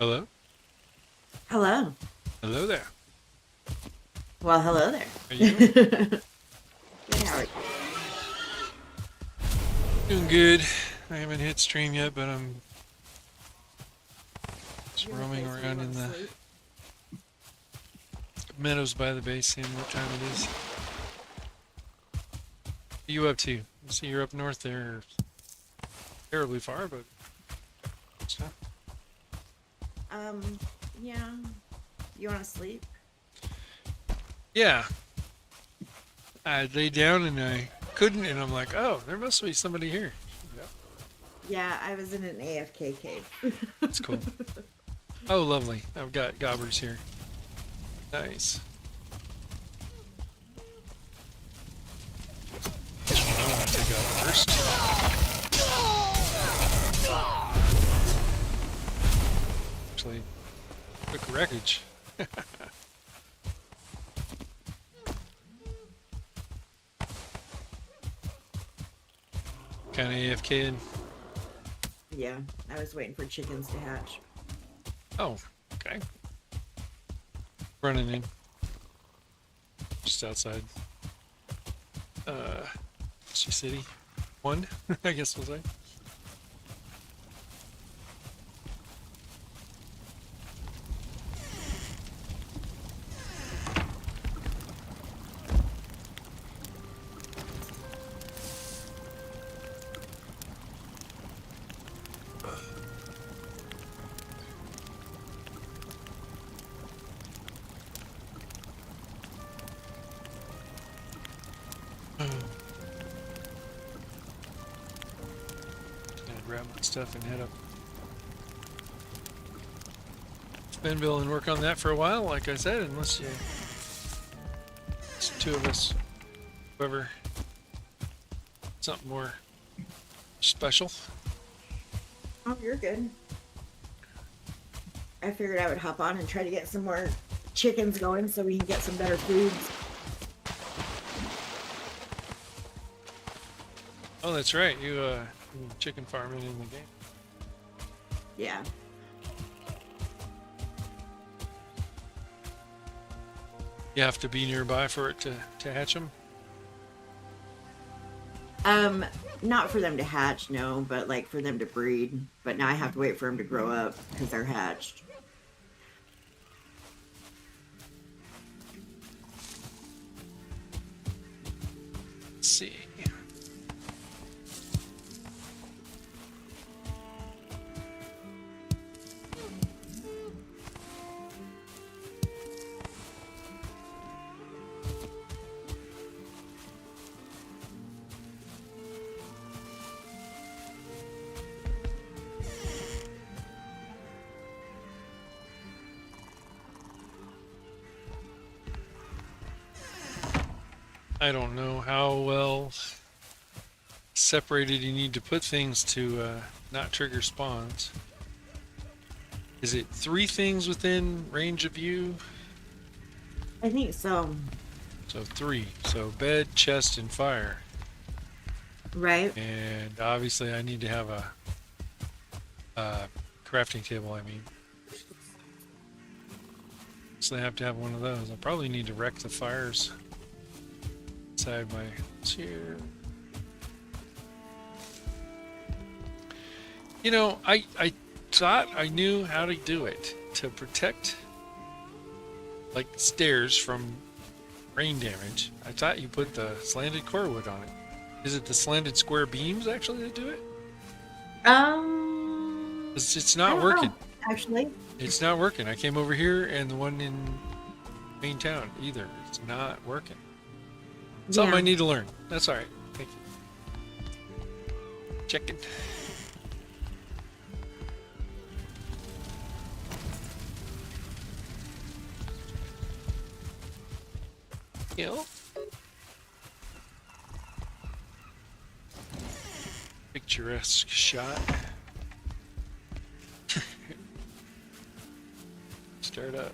Hello? Hello. Hello there. Well, hello How you doing? there. Good, how are you? Doing good. I haven't hit stream yet, but I'm just You in a roaming place where you around want in to the sleep? meadows by the base, seeing what time it is. What are you up to? I see you're up north there. Terribly far, but it's not. Um, yeah. You want to sleep? Yeah. I lay down and I couldn't, and I'm like, oh, there must be somebody here. Yep, Yeah, I was in an AFK cave. that's cool. Oh, lovely. I've got gobbers here. Nice. Which one I want to take out first? Actually, quick wreckage. Kind of AFK'd. Yeah, I was waiting for chickens to hatch. Oh, okay. Running in. Just outside. Rusty City. One, I guess we'll say. Gonna grab my stuff and head up Svenville and work on that for a while, like I said, unless you, it's two of us, whoever, something more special. Oh, you're good. I figured I would hop on and try to get some more chickens going so we can get some better foods. Oh, that's right. You chicken farming in the game. Yeah. You have to be nearby for it to hatch them. Um, Not for them to hatch, no, but like for them to breed. But now I have to wait for them to grow up because they're hatched. Let's see. I don't know how well separated you need to put things to not trigger spawns. Is it three things within range of you? I think so. So three. So bed, chest, and fire. Right? And obviously I need to have a crafting table, I mean. So I have to have one of those. I probably need to wreck the fires inside my chair. You know, I thought I knew how to do it to protect like the stairs from rain damage. I thought you put the slanted core wood on it. Is it the slanted square beams actually that do it? It's I not don't working. know, actually. It's not working. I came over here and the one in main town either. It's not working. Something Yeah. I need to learn. That's all right. Thank you. Checking. Kill. Picturesque shot. Start up.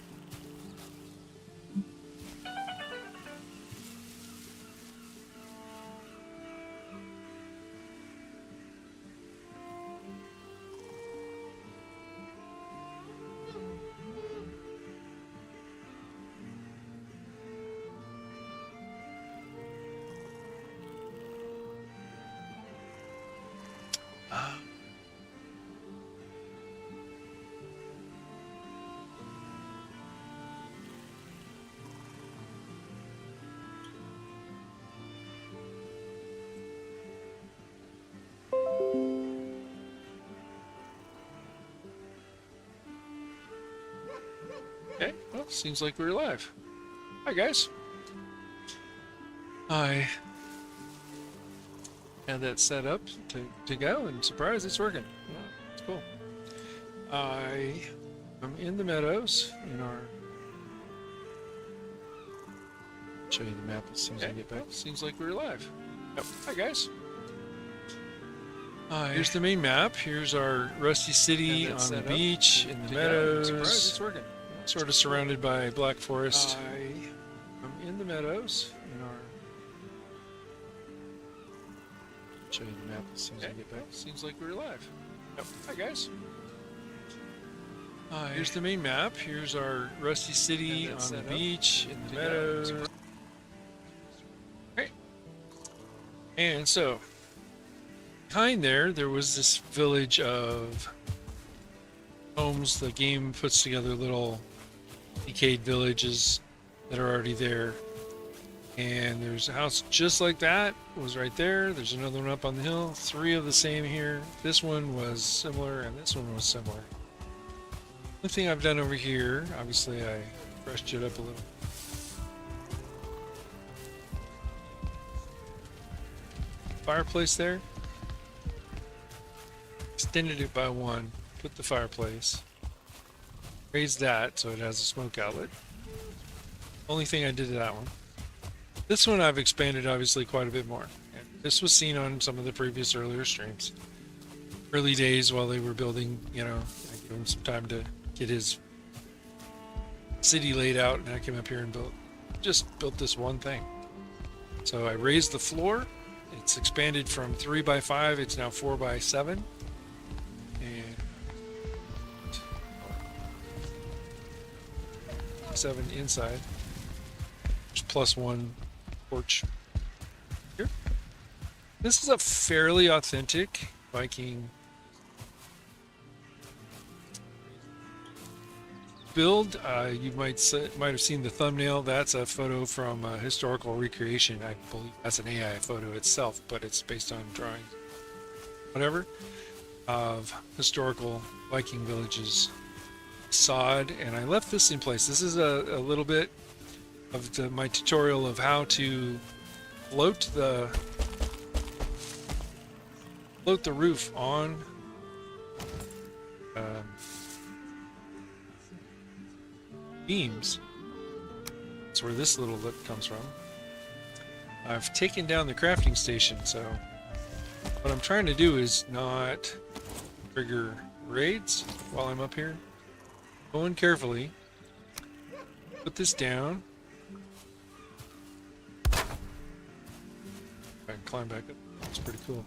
Okay, well, seems like we're live. Hi, guys. I had that set up to go, and surprise, it's working. Yeah, it's cool. I am in the Meadows in our... Show you the map as soon as I get back. Seems like we're live. Yep. Hi, guys. Here's the main map. Here's our Rusty City on the beach in the Meadows. Surprise, it's working. Sort of surrounded by black forest. I'm in the Meadows in our... Show you the map as soon as I get back. Seems like we're live. Yep. Hi, guys. Here's the main map. Here's our Rusty City on the beach in the Meadows. Okay. And so, behind there was this village of homes. The game puts together little decayed villages that are already there. And there's a house just like that, was right there. There's another one up on the hill. 3 of the same here. This one was similar, and this one was similar. The thing I've done over here, obviously I freshed it up a little. Fireplace there. Extended it by 1. Put the fireplace. Raised that so it has a smoke outlet. Only thing I did to that one. This one I've expanded obviously quite a bit more. And this was seen on some of the previous earlier streams. Early days while they were building, you know, I gave him some time to get his city laid out, and I came up here and built this one thing. So I raised the floor. It's expanded from 3 by 5. It's now 4 by 7. And 7 inside. There's +1 porch here. This is a fairly authentic Viking build. You might have seen the thumbnail. That's a photo from historical recreation. I believe that's an AI photo itself, but it's based on drawing, whatever, of historical Viking villages. Sod, and I left this in place. This is a little bit of my tutorial of how to float the roof on beams. That's where this little lip comes from. I've taken down the crafting station, so what I'm trying to do is not trigger raids while I'm up here. Go in carefully. Put this down. I can climb back up. That's pretty cool.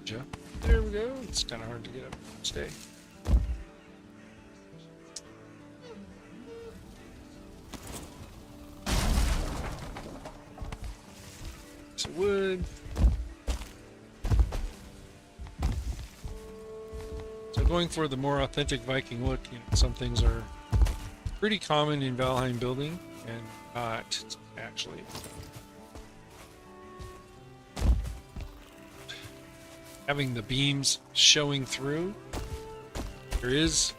Jump. There we go. It's kind of hard to get up. Stay. Some wood. So going for the more authentic Viking look, you know, some things are pretty common in Valheim building and not actually. Having the beams showing through. There is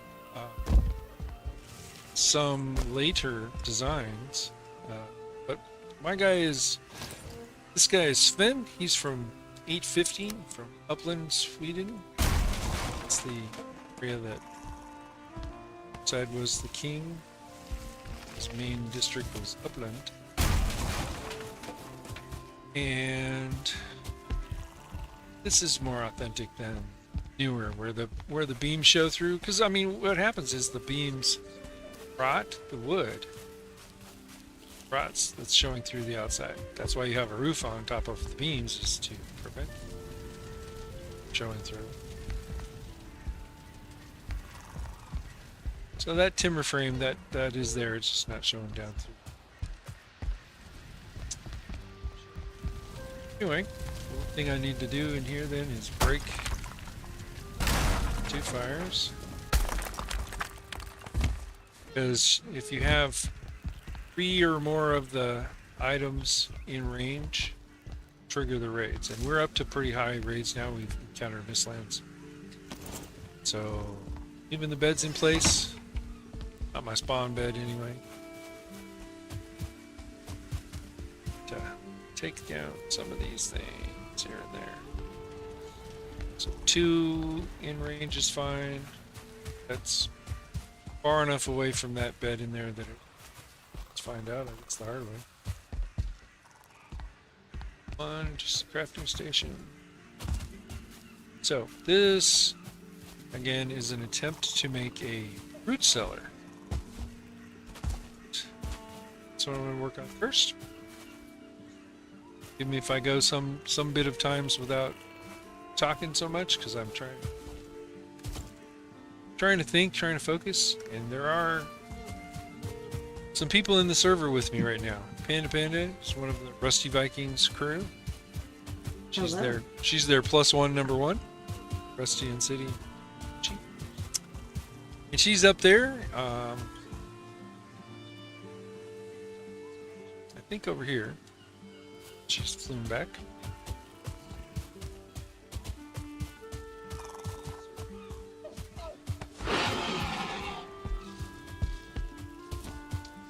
some later designs, but this guy is Sven. He's from 815 from Uppland, Sweden. That's the area that outside was the king. His main district was Uppland. And this is more authentic than newer, where the beams show through. Because I mean, what happens is the beams rot the wood. Rots that's showing through the outside. That's why you have a roof on top of the beams, is to prevent showing through. So that timber frame that is there, it's just not showing down through. Anyway, the thing I need to do in here then is break 2 fires. Because if you have 3 or more of the items in range, trigger the raids. And we're up to pretty high raids now. We've encountered mistlands. So, leaving the beds in place. Not my spawn bed anyway. To take down some of these things here and there. So 2 in range is fine. That's far enough away from that bed in there that let's find out. It's the hard way. 1, just a crafting station. So this again is an attempt to make a root cellar. That's what I'm going to work on first. Give me if I go some bit of times without talking so much, because I'm trying to think, trying to focus, and there are some people in the server with me right now. Panda is one of the Rusty Vikings crew. She's there. She's their +1 number 1. Rusty and City. And she's up there. I think over here. She's flown back.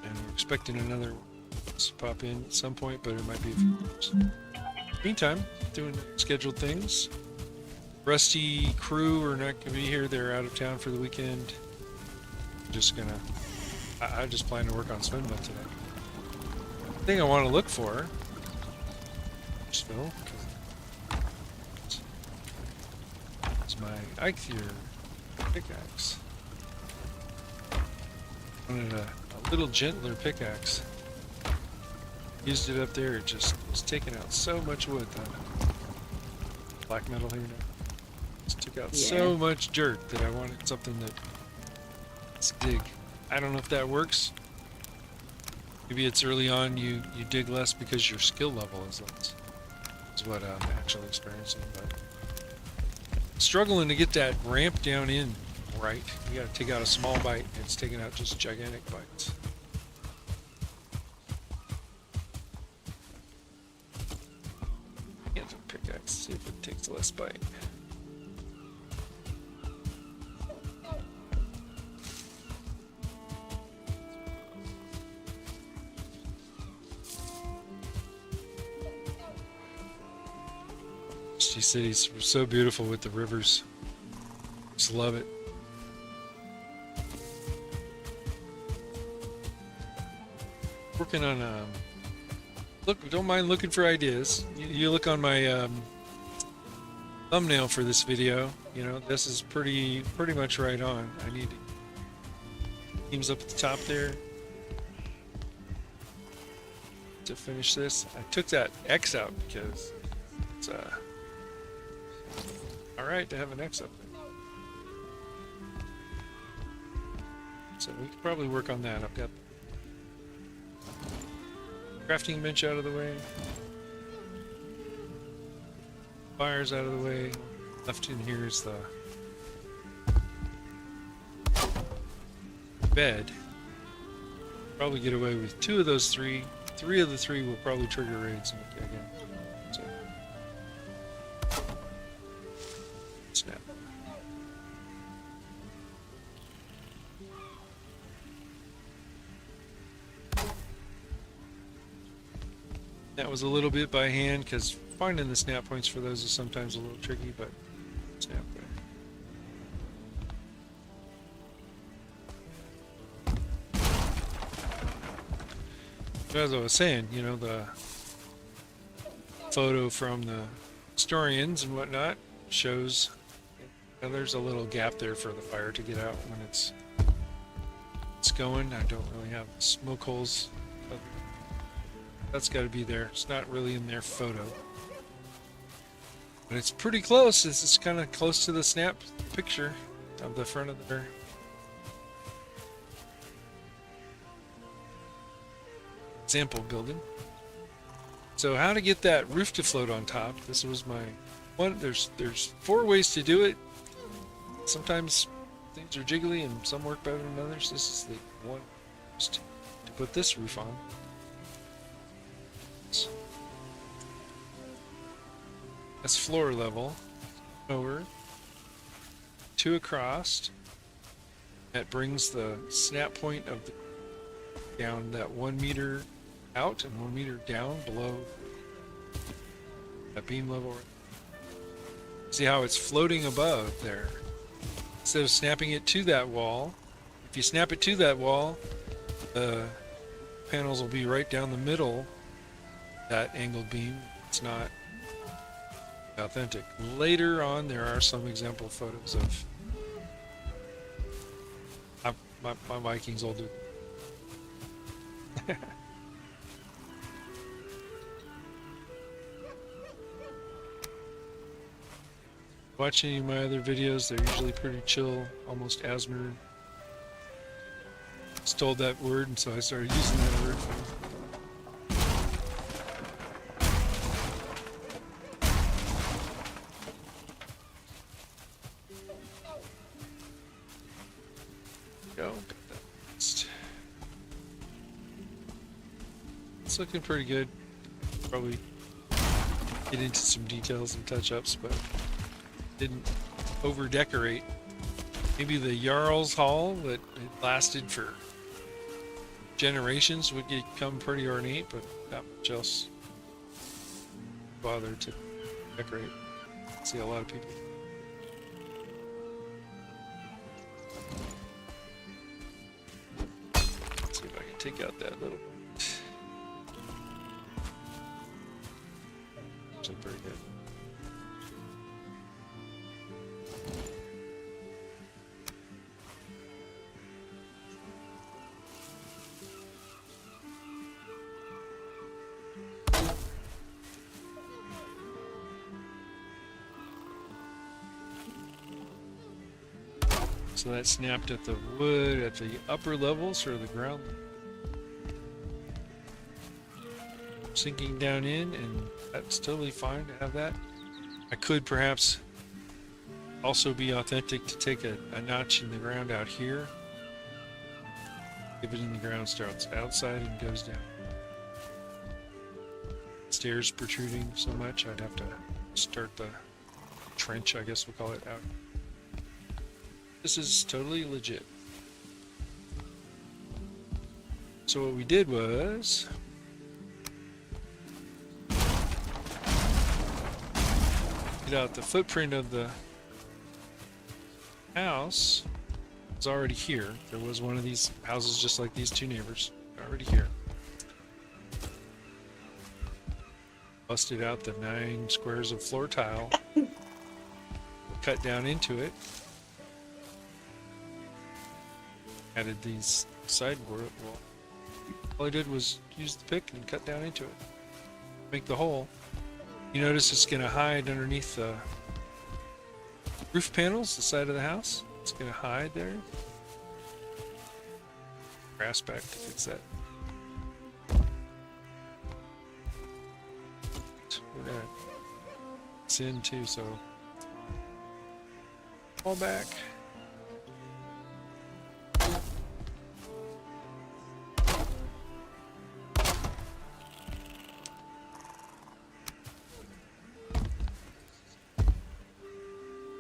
And we're expecting another one to pop in at some point, but it might be a few minutes. Meantime, doing scheduled things. Rusty crew are not going to be here. They're out of town for the weekend. I just plan to work on Svenville today. The thing I want to look for, Svenville, is my Eikthyr pickaxe. I wanted a little gentler pickaxe. Used it up there, it just was taking out so much wood. Black metal here now. Just took out so much dirt that I wanted something that let's dig. I don't know if that works. Maybe it's early on you dig less because your skill level is less. Is what I'm actually experiencing. But struggling to get that ramp down in right. You gotta take out a small bite. It's taking out just gigantic bites. Pickaxe, see if it takes less bite. These cities are so beautiful with the rivers. Just love it. Working on look, don't mind looking for ideas. You look on my thumbnail for this video. You know, this is pretty much right on. I need teams up at the top there to finish this. I took that X out because it's all right to have an X up there. So we could probably work on that. I've got crafting bench out of the way. Fire's out of the way. Left in here is the bed. Probably get away with 2 of those 3. 3 of the 3 will probably trigger raids again. So. Snap. That was a little bit by hand because finding the snap points for those is sometimes a little tricky, but snap there. As I was saying, you know, the photo from the historians and whatnot shows there's a little gap there for the fire to get out when it's going. I don't really have smoke holes. That's got to be there. It's not really in their photo. But it's pretty close. This is kind of close to the snap picture of the front of their example building. So how to get that roof to float on top. This was my one. There's 4 ways to do it. Sometimes things are jiggly and some work better than others. This is the one to put this roof on. That's floor level. Over. 2 across. That brings the snap point of the down that 1 meter out and 1 meter down below that beam level. See how it's floating above there. Instead of snapping it to that wall, if you snap it to that wall, the panels will be right down the middle, that angled beam. It's not authentic. Later on, there are some example photos of my Vikings will do. Watch any of my other videos, they're usually pretty chill, almost Asmer. Stole that word, and so I started using that word. Go. Got that next. It's looking pretty good. Probably get into some details and touch-ups, but didn't over decorate. Maybe the Jarl's Hall that it lasted for generations would become pretty ornate, but not much else bother to decorate. See a lot of people. Let's see if I can take out that little. Actually pretty good. So that snapped at the wood at the upper levels or the ground. Sinking down in, and that's totally fine to have that. I could perhaps also be authentic to take a notch in the ground out here. If it in the ground starts outside and goes down. Stairs protruding so much, I'd have to start the trench, I guess we'll call it, out. This is totally legit. So what we did was get out the footprint of the house. It's already here. There was one of these houses just like these two neighbors already here. Busted out the 9 squares of floor tile. Cut down into it. Added these sideboard. Well, all I did was use the pick and cut down into it. Make the hole. You notice it's going to hide underneath the roof panels, the side of the house. It's going to hide there. Grass back to fix that. We're going to it's in too, so fall back.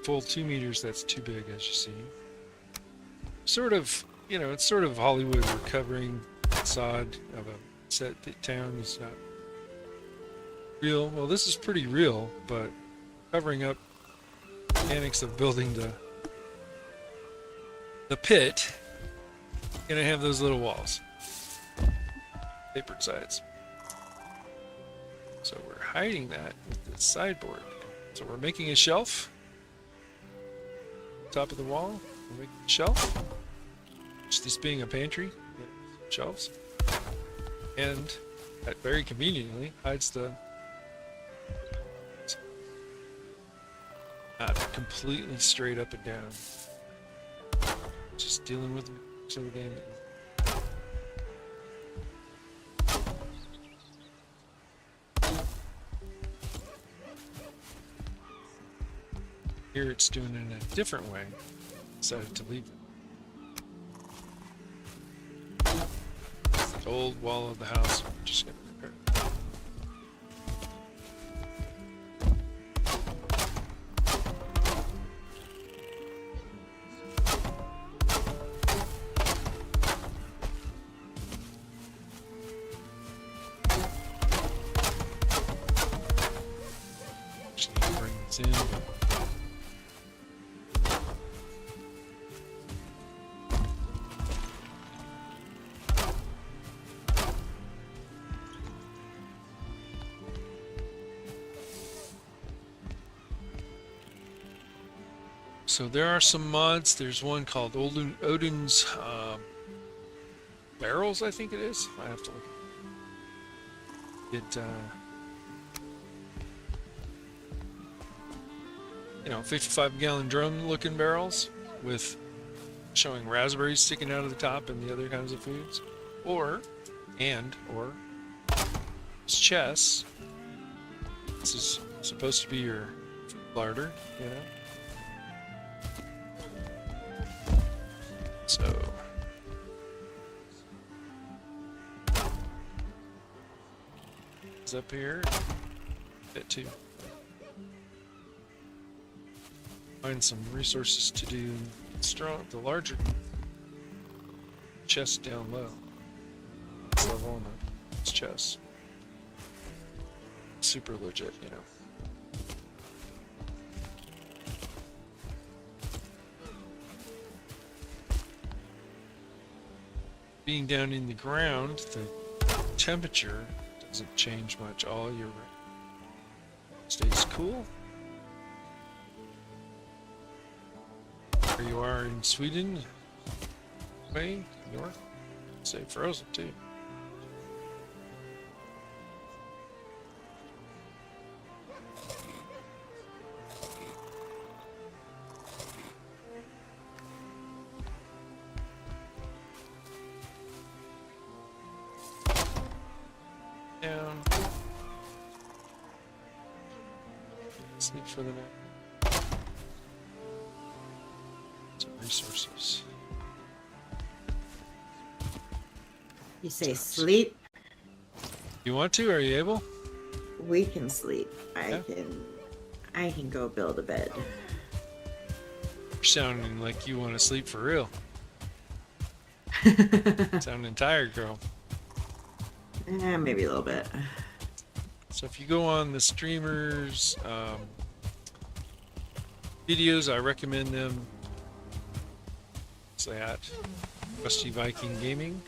Full 2 meters, that's too big, as you see. Sort of, you know, it's sort of Hollywood recovering facade of a set town. It's not real. Well, this is pretty real, but covering up mechanics of building the pit, gonna have those little walls, tapered sides. So we're hiding that with this sideboard. So we're making a shelf. Top of the wall, we're making a shelf. Just this being a pantry, shelves. And that very conveniently hides the not completely straight up and down. Just dealing with the game. Here it's doing it in a different way. Decided to leave it. The old wall of the house. I'm just gonna repair it. So there are some mods. There's one called Odin's Barrels, I think it is. I have to look. It, 55-gallon drum-looking barrels with showing raspberries sticking out of the top and the other kinds of foods, or chess. This is supposed to be your larder, you know. So it's up here. Bit too. Find some resources to do the larger chest down low. This level on this chest. Super legit, you know. Being down in the ground, the temperature doesn't change much all year round. Stays cool. Where you are in Sweden, way north, stay frozen too. Down. Sleep for the night. Some resources. You say sleep? You want to? Are you able? We can sleep. Yeah. I can go build a bed. You're sounding like you want to sleep for real. Sounding tired, girl. Maybe a little bit. So if you go on the streamers videos, I recommend them. What's that? Rusty Viking Gaming,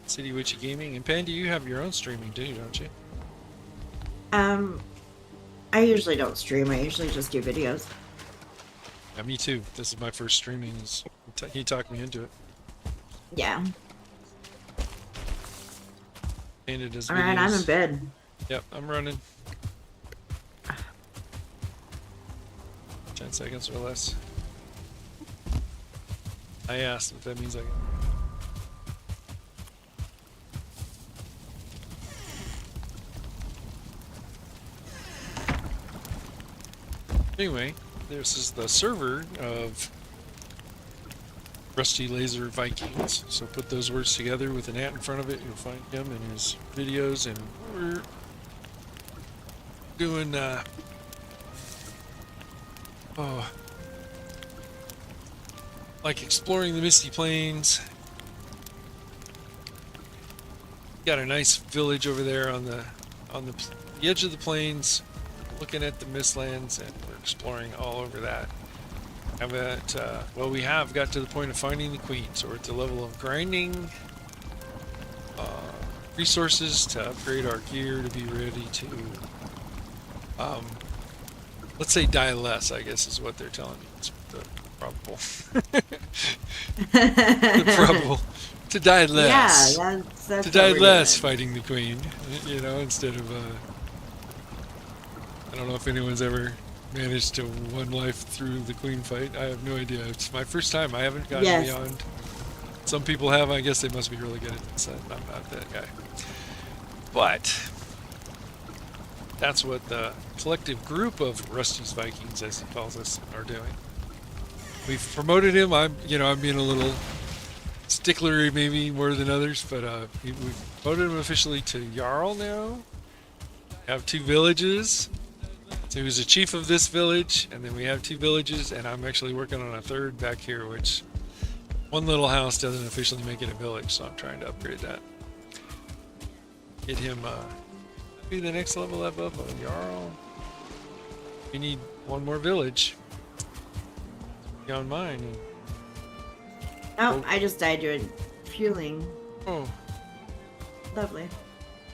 City Witchy Gaming, and Panda, you have your own streaming too, don't you? I usually don't stream. I usually just do videos. Yeah, me too. This is my first streaming. He talked me into it. Yeah. Panda does videos. Alright, I'm in bed. Yep, I'm running. 10 seconds or less. I asked if that means I can. Anyway, this is the server of Rusty Laser Vikings. So put those words together with an @ in front of it, you'll find him and his videos, and we're doing like exploring the Misty Plains. Got a nice village over there on the edge of the plains, looking at the Mistlands, and we're exploring all over that. We have got to the point of finding the queen, so we're at the level of grinding resources to upgrade our gear to be ready to let's say die less, I guess is what they're telling me. It's the probable. The probable. To die less. Yeah, that's to die less doing. fighting the queen, you know, instead of I don't know if anyone's ever managed to one life through the queen fight. I have no idea. It's my first time. I haven't gotten beyond. Some people have. I guess they must be really good at this. I'm not that guy. But that's what the collective group of Rusty's Vikings, as he calls us, are doing. We've promoted him. I'm being a little sticklery maybe more than others, but we've promoted him officially to Jarl now. We have 2 villages. So he was the chief of this village, and then we have 2 villages, and I'm actually working on a 3rd back here, which one little house doesn't officially make it a village, so I'm trying to upgrade that. Get him be the next level above a Jarl. We need 1 more village. Beyond mine. Oh, I just died doing fueling. Oh. Lovely.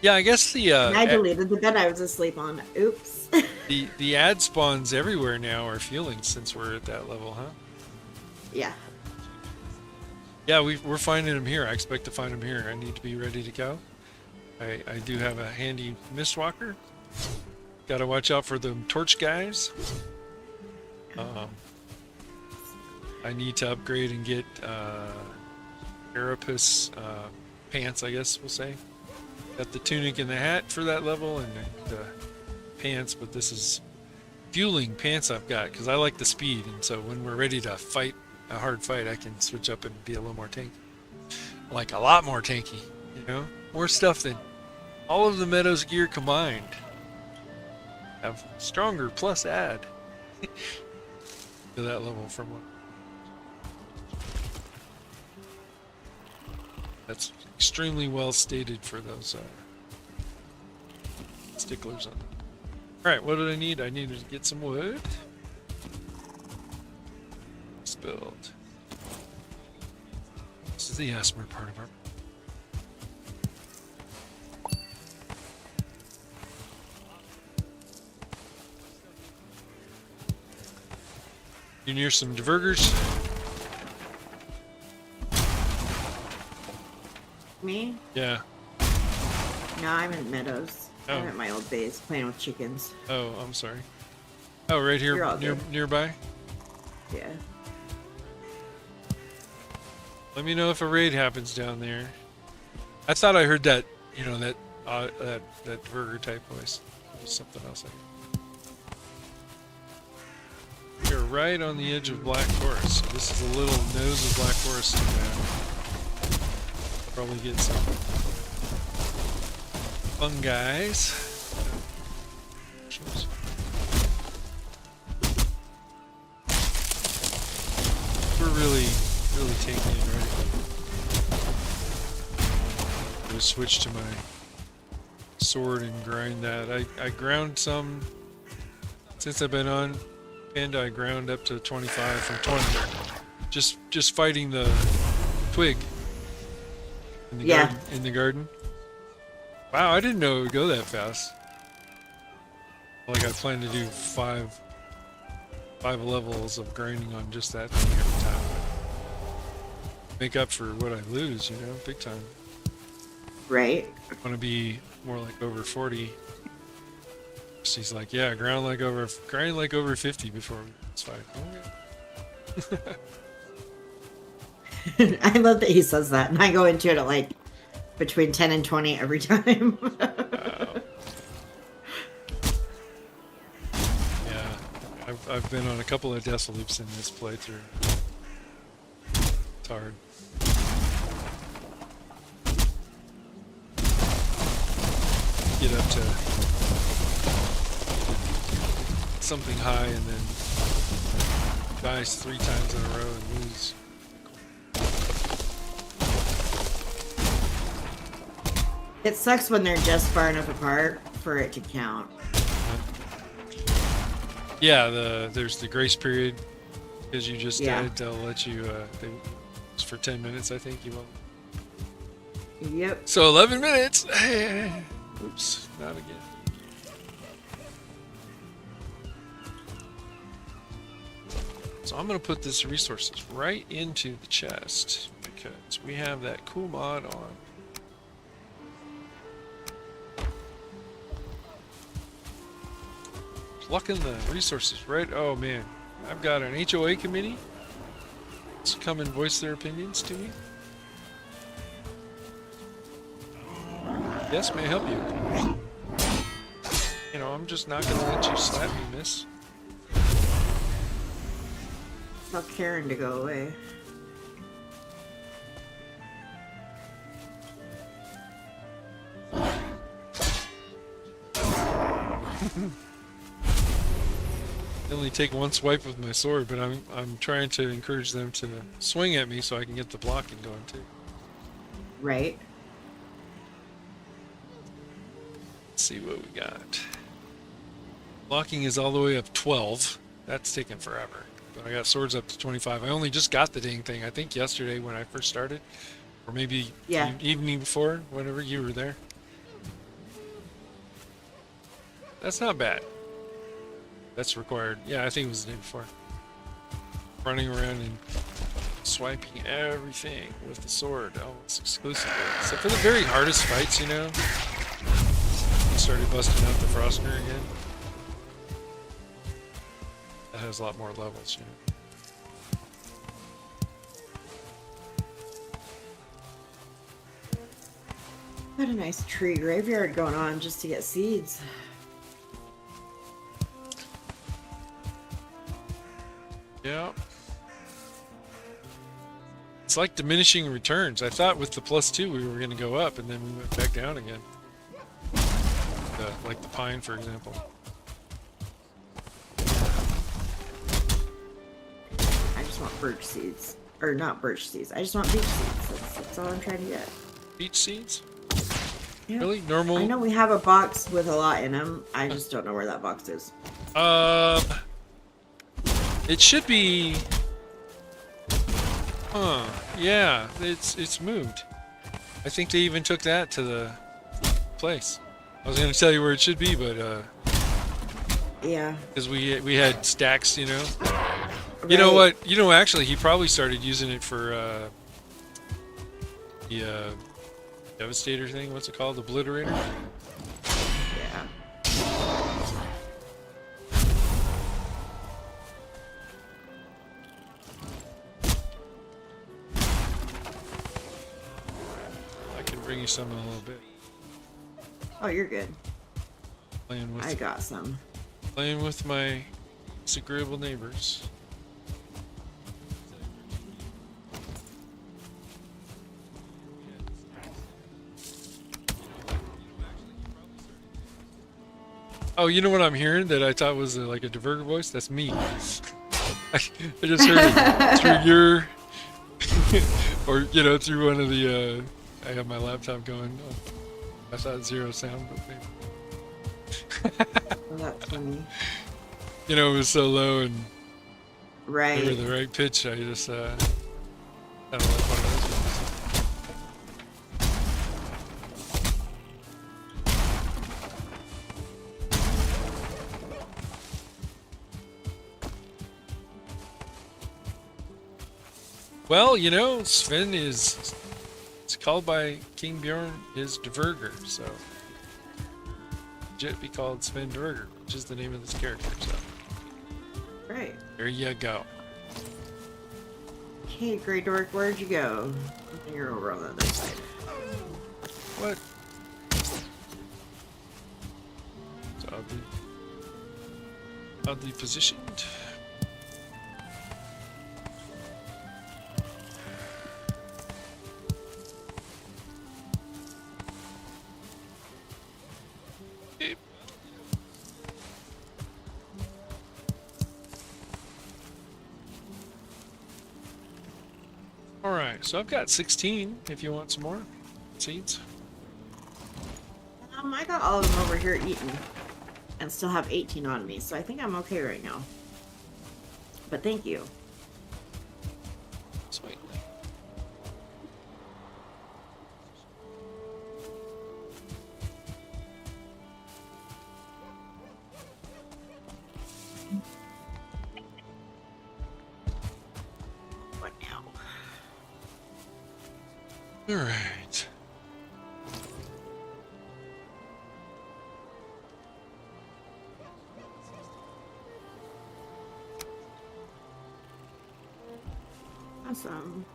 Yeah, I guess the I deleted the bed I was asleep on. Oops. The ad spawns everywhere now are fueling since we're at that level, huh? Yeah. Yeah, we're finding them here. I expect to find them here. I need to be ready to go. I do have a handy mistwalker. Got to watch out for the torch guys. I need to upgrade and get carapace pants, I guess we'll say. Got the tunic and the hat for that level, and the pants, but this is fueling pants I've got because I like the speed, and so when we're ready to fight a hard fight, I can switch up and be a little more tanky. Like a lot more tanky, you know? More stuff than all of the Meadows gear combined. Have stronger plus add to that level from what. That's extremely well stated for those sticklers on. Alright, what did I need? I needed to get some wood. Spilled. This is the Asmer part of our. You near some divergers? Me? Yeah. No, I'm in Meadows. Oh. I'm at my old base playing with chickens. Oh, I'm sorry. Oh, right You're here all good. nearby? Yeah. Let me know if a raid happens down there. I thought I heard that, you know, that burger type voice. It was something else. You're right on the edge of Black Forest. So this is a little nose of Black Forest. I'll probably get some fungi. We're really taking it right. I'm gonna switch to my sword and grind that. I ground some since I've been on Panda. I ground up to 25 from 20. Just fighting the twig in the garden. In the garden. Wow, I didn't know it would go that fast. Like I plan to do five levels of grinding on just that thing every time. Make up for what I lose, you know, big time. Right. I want to be more like over 40. She's like, yeah, grind like over 50 before it's fine. Okay. I love that he says that, and I go into it at like between 10 and 20 every time. Wow. Yeah, I've been on a couple of death loops in this playthrough. It's hard. Get up to something high and then dies 3 times in a row and lose. It sucks when they're just far enough apart for it to count. Yeah, there's the grace period because you just Yeah. died. They'll let you. It's for 10 minutes, I think you will. Yep. So 11 minutes. Oops, not again. So I'm gonna put this resources right into the chest because we have that cool mod on. Plucking the resources right. Oh man, I've got an HOA committee. Let's come and voice their opinions to me. Yes, may I help you? You know, I'm just not gonna let you slap me, miss. Tell Karen to go away. I only take one swipe with my sword, but I'm trying to encourage them to swing at me so I can get the blocking going too. Right. Let's see what we got. Blocking is all the way up 12. That's taking forever. But I got swords up to 25. I only just got the dang thing, I think yesterday when I first started. Or maybe evening before, whenever you were there. That's not bad. That's required. Yeah, I think it was the day before. Running around and swiping everything with the sword almost exclusively. Except for the very hardest fights, you know. Started busting out the Frostner again. That has a lot more levels, you know. Got a nice tree graveyard going on just to get seeds. Yeah. It's like diminishing returns. I thought with the +2 we were going to go up, and then we went back down again. Like the pine, for example. I just want birch seeds. Or not birch seeds. I just want beech seeds. That's all I'm trying to get. Beech seeds? Yeah. Really? Normal? I know we have a box with a lot in them. I just don't know where that box is. It should be... Huh. Yeah, it's moved. I think they even took that to the place. I was going to tell you where it should be, but yeah. Because we had stacks, you know. Right. You know what? You know, actually, he probably started using it for the Devastator thing. What's it called? Obliterator? Yeah. I can bring you some in a little bit. Oh, you're good. Playing with I got some. Playing with my disagreeable neighbors. Oh, you know what I'm hearing that I thought was like a diverger voice? That's me. I just heard it through your, or you know, through one of the. I have my laptop going. Oh, I thought zero sound, but maybe. Oh, that's funny. You know, it was so low and right. they were the right pitch. I just kind of like one of those ones. Well, you know, Sven is, it's called by King Bjorn his Diverger, so legit be called Sven Diverger, which is the name of this character, so Right. there you go. Okay, Grey Dork, where'd you go? You're over on the other side. What? It's oddly positioned. Alright, so I've got 16 if you want some more seeds. I got all of them over here eaten and still have 18 on me, so I think I'm okay right now. But thank you. Sweet. What now? Alright. Awesome.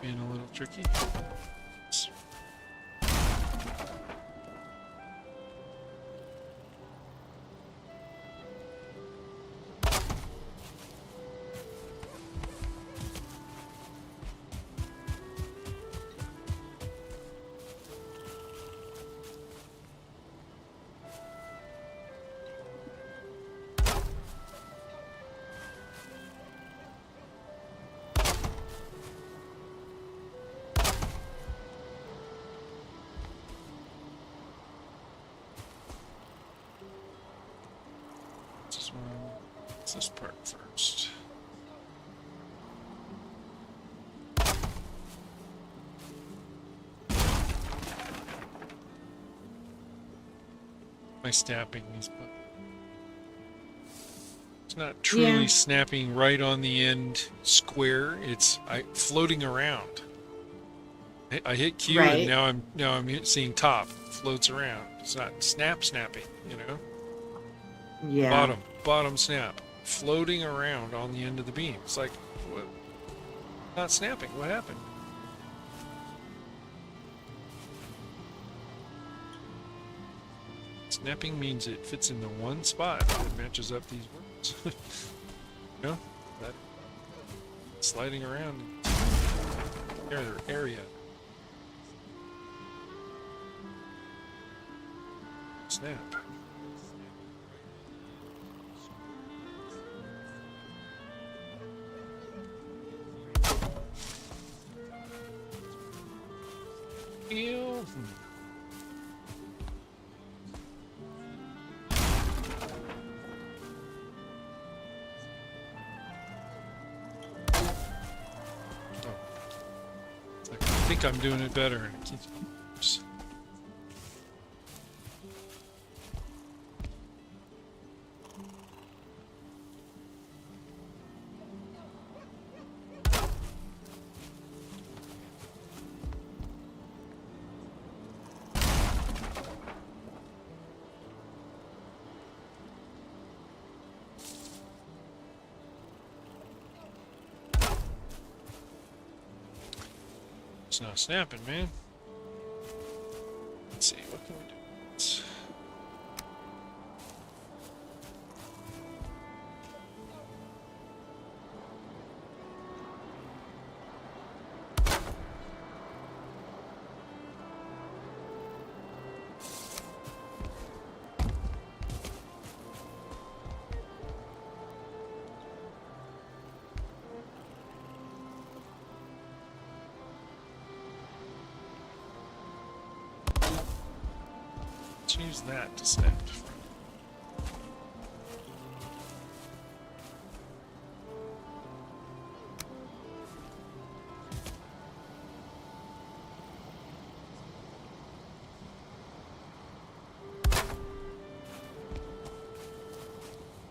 Being a little tricky. What's this part first? My snapping these. It's not truly snapping right on the end square. It's floating around. I hit Q Right. and now I'm seeing top floats around. It's not snapping, you know. Yeah. Bottom snap, floating around on the end of the beam. It's like, what? Not snapping. What happened? Snapping means it fits in the one spot that matches up these words. You know, that sliding around their area. Snap. Ew. I think I'm doing it better, and it keeps. Oops. It's not snapping, man. Let's see, what can we do? Use that to snap.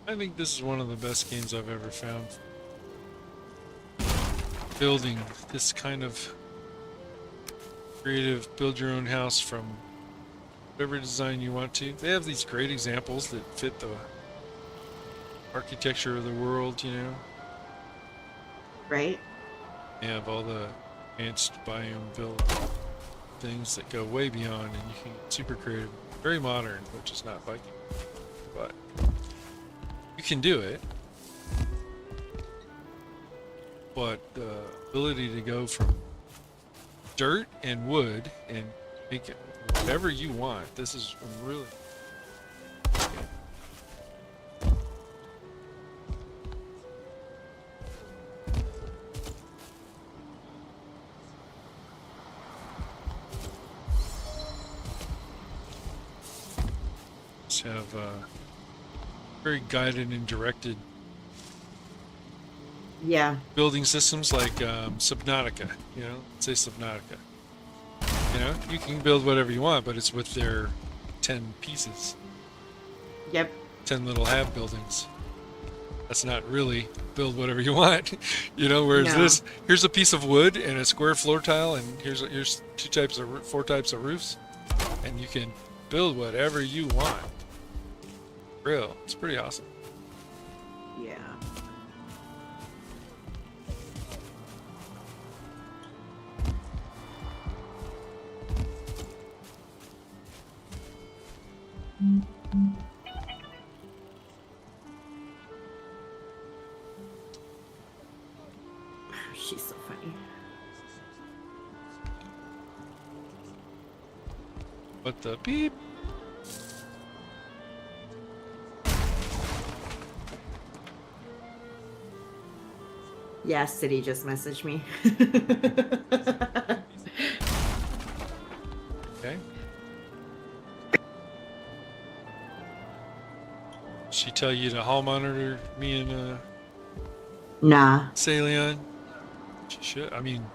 I think this is one of the best games I've ever found. Building this kind of creative, build your own house from whatever design you want to. They have these great examples that fit the architecture of the world, you know. Right. They have all the advanced biome build things that go way beyond, and you can get super creative. Very modern, which is not Viking, but you can do it. But the ability to go from dirt and wood and make it whatever you want. This is really. Just have very guided and directed. Yeah. Building systems like Subnautica. You know, say Subnautica. You know, you can build whatever you want, but it's with their 10 pieces. Yep. 10 little have buildings. That's not really build whatever you want. You know, whereas this, here's a piece of wood and a square floor tile, and here's 4 types of roofs, and you can build whatever you want. Real. It's pretty awesome. Yeah. She's so funny. What the beep? Yeah, City just messaged me. Okay. She tell you to hall monitor me and Nah. Salion? She should. I mean,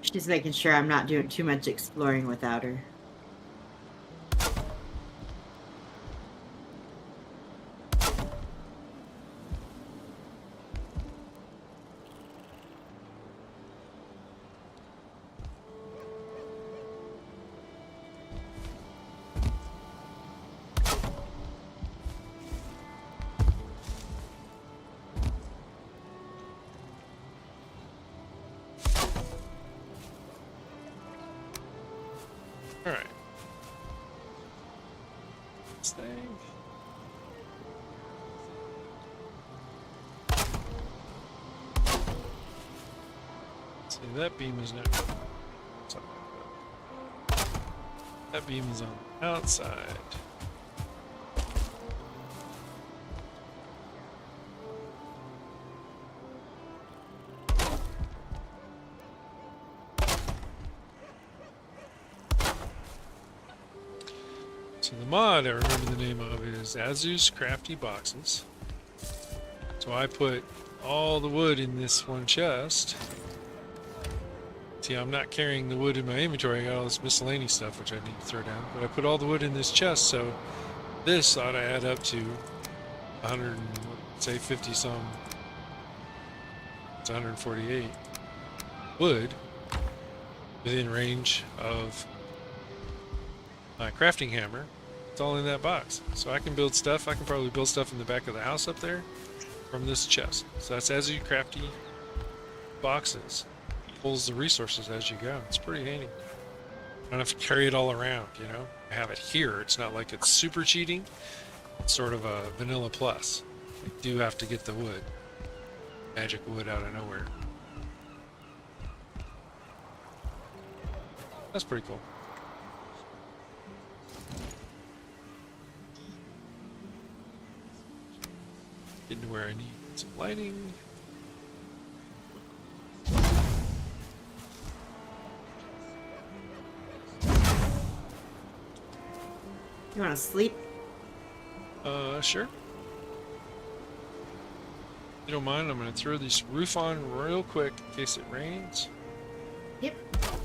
She's making sure I'm not doing too much exploring without her. all right. This thing. See, that beam is not. That beam is on the outside. So the mod I remember the name of is Azu's Crafty Boxes. So I put all the wood in this one chest. See, I'm not carrying the wood in my inventory. I got all this miscellaneous stuff which I need to throw down. But I put all the wood in this chest, so this ought to add up to 100 and, say 50 some. It's 148 wood within range of my crafting hammer. It's all in that box. So I can build stuff. I can probably build stuff in the back of the house up there from this chest. So that's as you crafty boxes. Pulls the resources as you go. It's pretty handy. I don't have to carry it all around, you know? I have it here. It's not like it's super cheating. It's sort of a vanilla plus. You do have to get the wood. Magic wood out of nowhere. That's pretty cool. Getting to where I need some lighting. You want to sleep? Sure. If you don't mind, I'm gonna throw this roof on real quick in case it rains. Yep.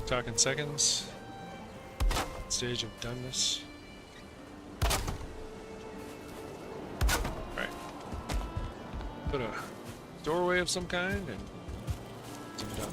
Talking seconds. Stage of doneness. Alright. Put a doorway of some kind and it's done.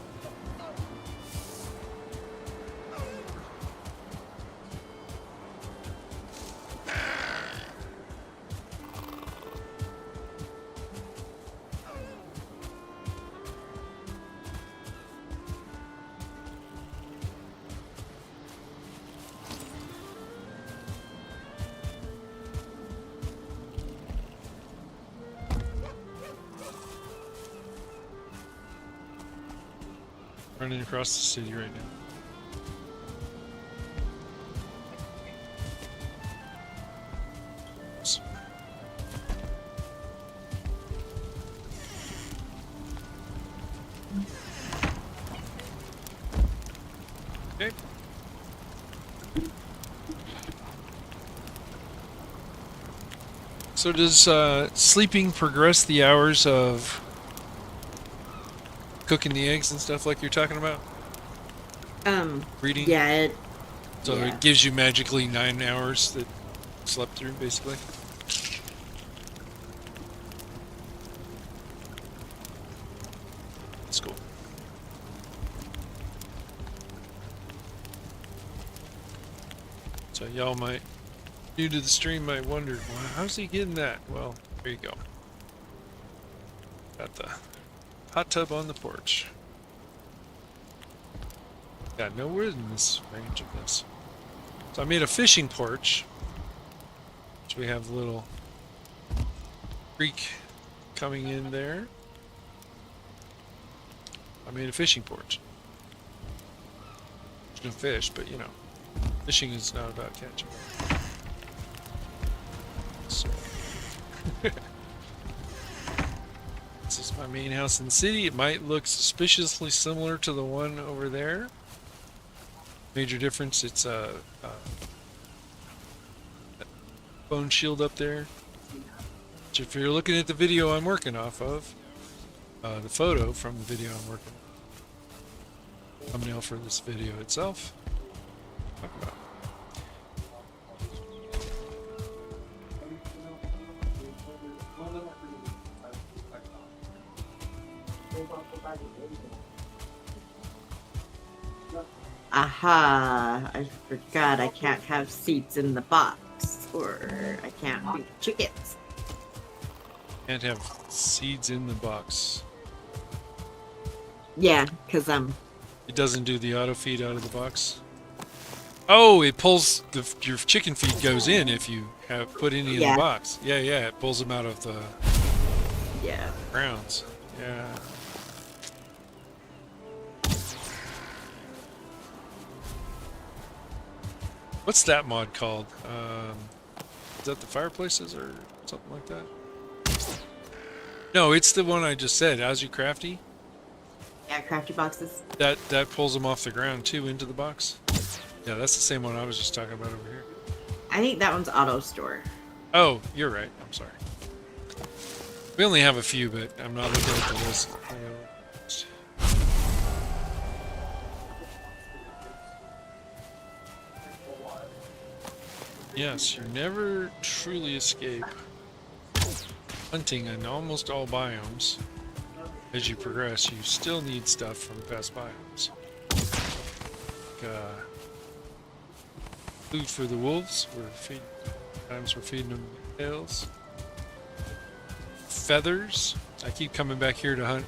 Running across the city right now. Oops. Okay. So does sleeping progress the hours of cooking the eggs and stuff like you're talking about? Reading? Yeah, So yeah. it gives you magically 9 hours that slept through, basically? That's cool. So y'all might, new to the stream, might wonder, well, how's he getting that? Well, there you go. Got the hot tub on the porch. Got no wood in this range of this. So I made a fishing porch. So we have a little creek coming in there. I made a fishing porch. There's no fish, but you know, fishing is not about catching. So This is my main house in the city. It might look suspiciously similar to the one over there. Major difference, it's a phone shield up there. Which if you're looking at the video I'm working off of, the photo from the video I'm working on, thumbnail for this video itself. Talk about. Aha! I forgot I can't have seats in the box, or I can't feed chickens. Can't have seeds in the box. Yeah, because It doesn't do the auto feed out of the box. Oh, it pulls your chicken feed goes in if you have put any in the box. Yeah, it pulls them out of the grounds. Yeah. What's that mod called? Is that the fireplaces or something like that? No, it's the one I just said. As you crafty. Yeah, crafty boxes. That pulls them off the ground too into the box. Yeah, that's the same one I was just talking about over here. I think that one's auto store. Oh, you're right. I'm sorry. We only have a few, but I'm not looking at the list. Yes, you never truly escape hunting in almost all biomes. As you progress, you still need stuff from past biomes. Like, food for the wolves. We're feeding them tails. Feathers. I keep coming back here to hunt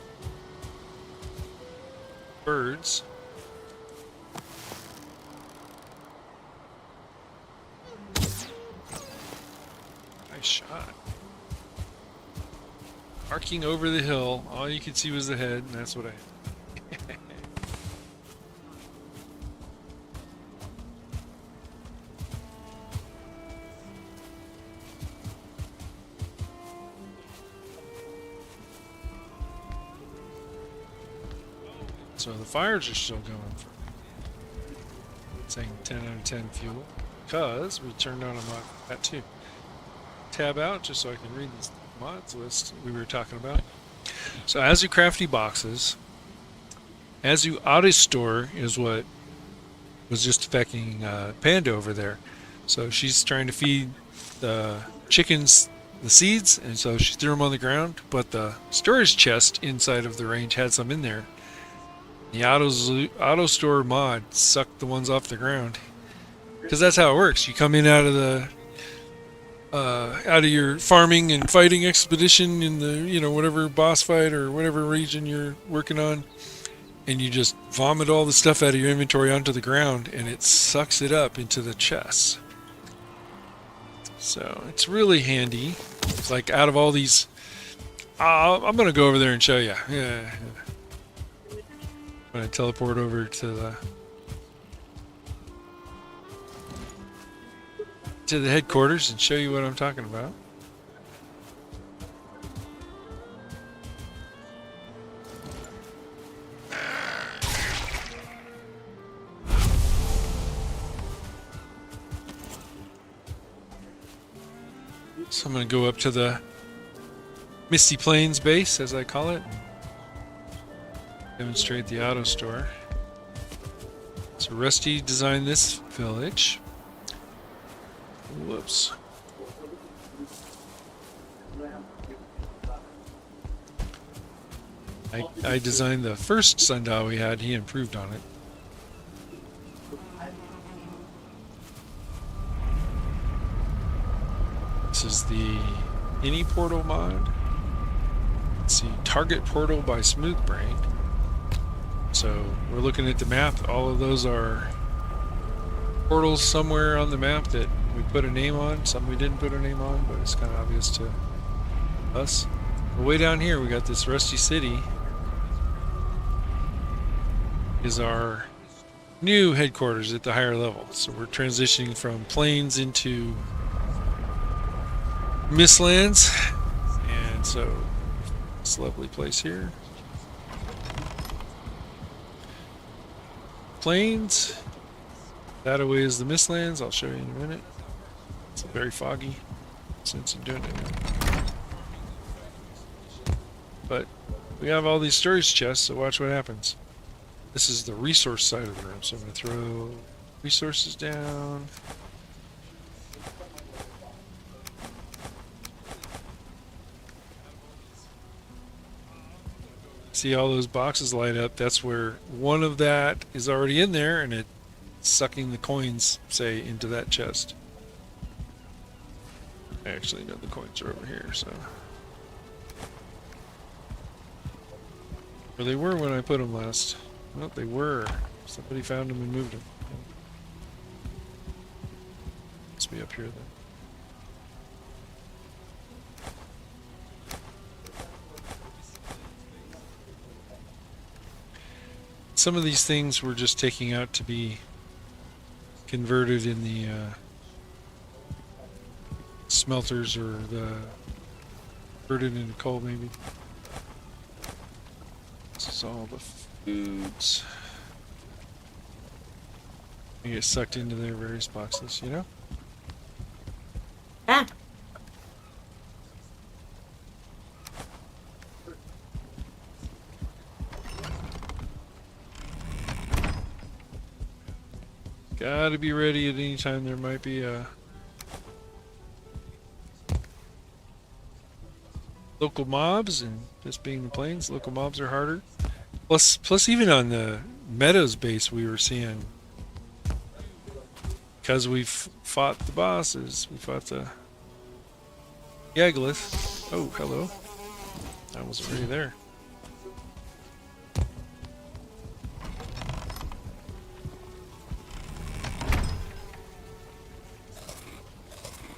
birds. Nice shot. Arcing over the hill, all you could see was the head, and that's what I... So the fires are still going for me. Saying 10 out of 10 fuel, because we turned on a mod that too. Tab out just so I can read this mods list we were talking about. So as you crafty boxes, as you auto store is what was just affecting Panda over there. So she's trying to feed the chickens the seeds, and so she threw them on the ground, but the storage chest inside of the range had some in there. The auto store mod sucked the ones off the ground, because that's how it works. You come in out of the out of your farming and fighting expedition in the whatever boss fight or whatever region you're working on, and you just vomit all the stuff out of your inventory onto the ground, and it sucks it up into the chests. So it's really handy. It's like out of all these, I'm gonna go over there and show you. Yeah. I'm gonna teleport over to the headquarters and show you what I'm talking about. So I'm gonna go up to the Misty Plains base, as I call it. Demonstrate the auto store. So Rusty designed this village. Whoops. I designed the first sundial we had. He improved on it. This is the Any Portal mod. Let's see, Target Portal by Smoothbrain. So we're looking at the map. All of those are portals somewhere on the map that we put a name on. Some we didn't put a name on, but it's kind of obvious to us. But way down here we got this Rusty City. Is our new headquarters at the higher level. So we're transitioning from plains into Mistlands, and so This lovely place here. Plains. That away is the Mistlands. I'll show you in a minute. It's very foggy since I'm doing it now. But we have all these storage chests, so watch what happens. This is the resource side of the room, so I'm going to throw resources down. See all those boxes light up? That's where one of that is already in there, and it's sucking the coins, say, into that chest. Actually, no, the coins are over here, so. Or they were when I put them last. Well, they were. Somebody found them and moved them. Must be up here then. Some of these things we're just taking out to be converted in the smelters, or the converted into coal maybe. This is all the foods. They get sucked into their various boxes, you know? Ah! Gotta be ready at any time. There might be a local mobs, and just being the plains, local mobs are harder. Plus even on the Meadows base we were seeing, because we've fought the bosses, we fought the Yaglith. Oh, hello. I wasn't really there.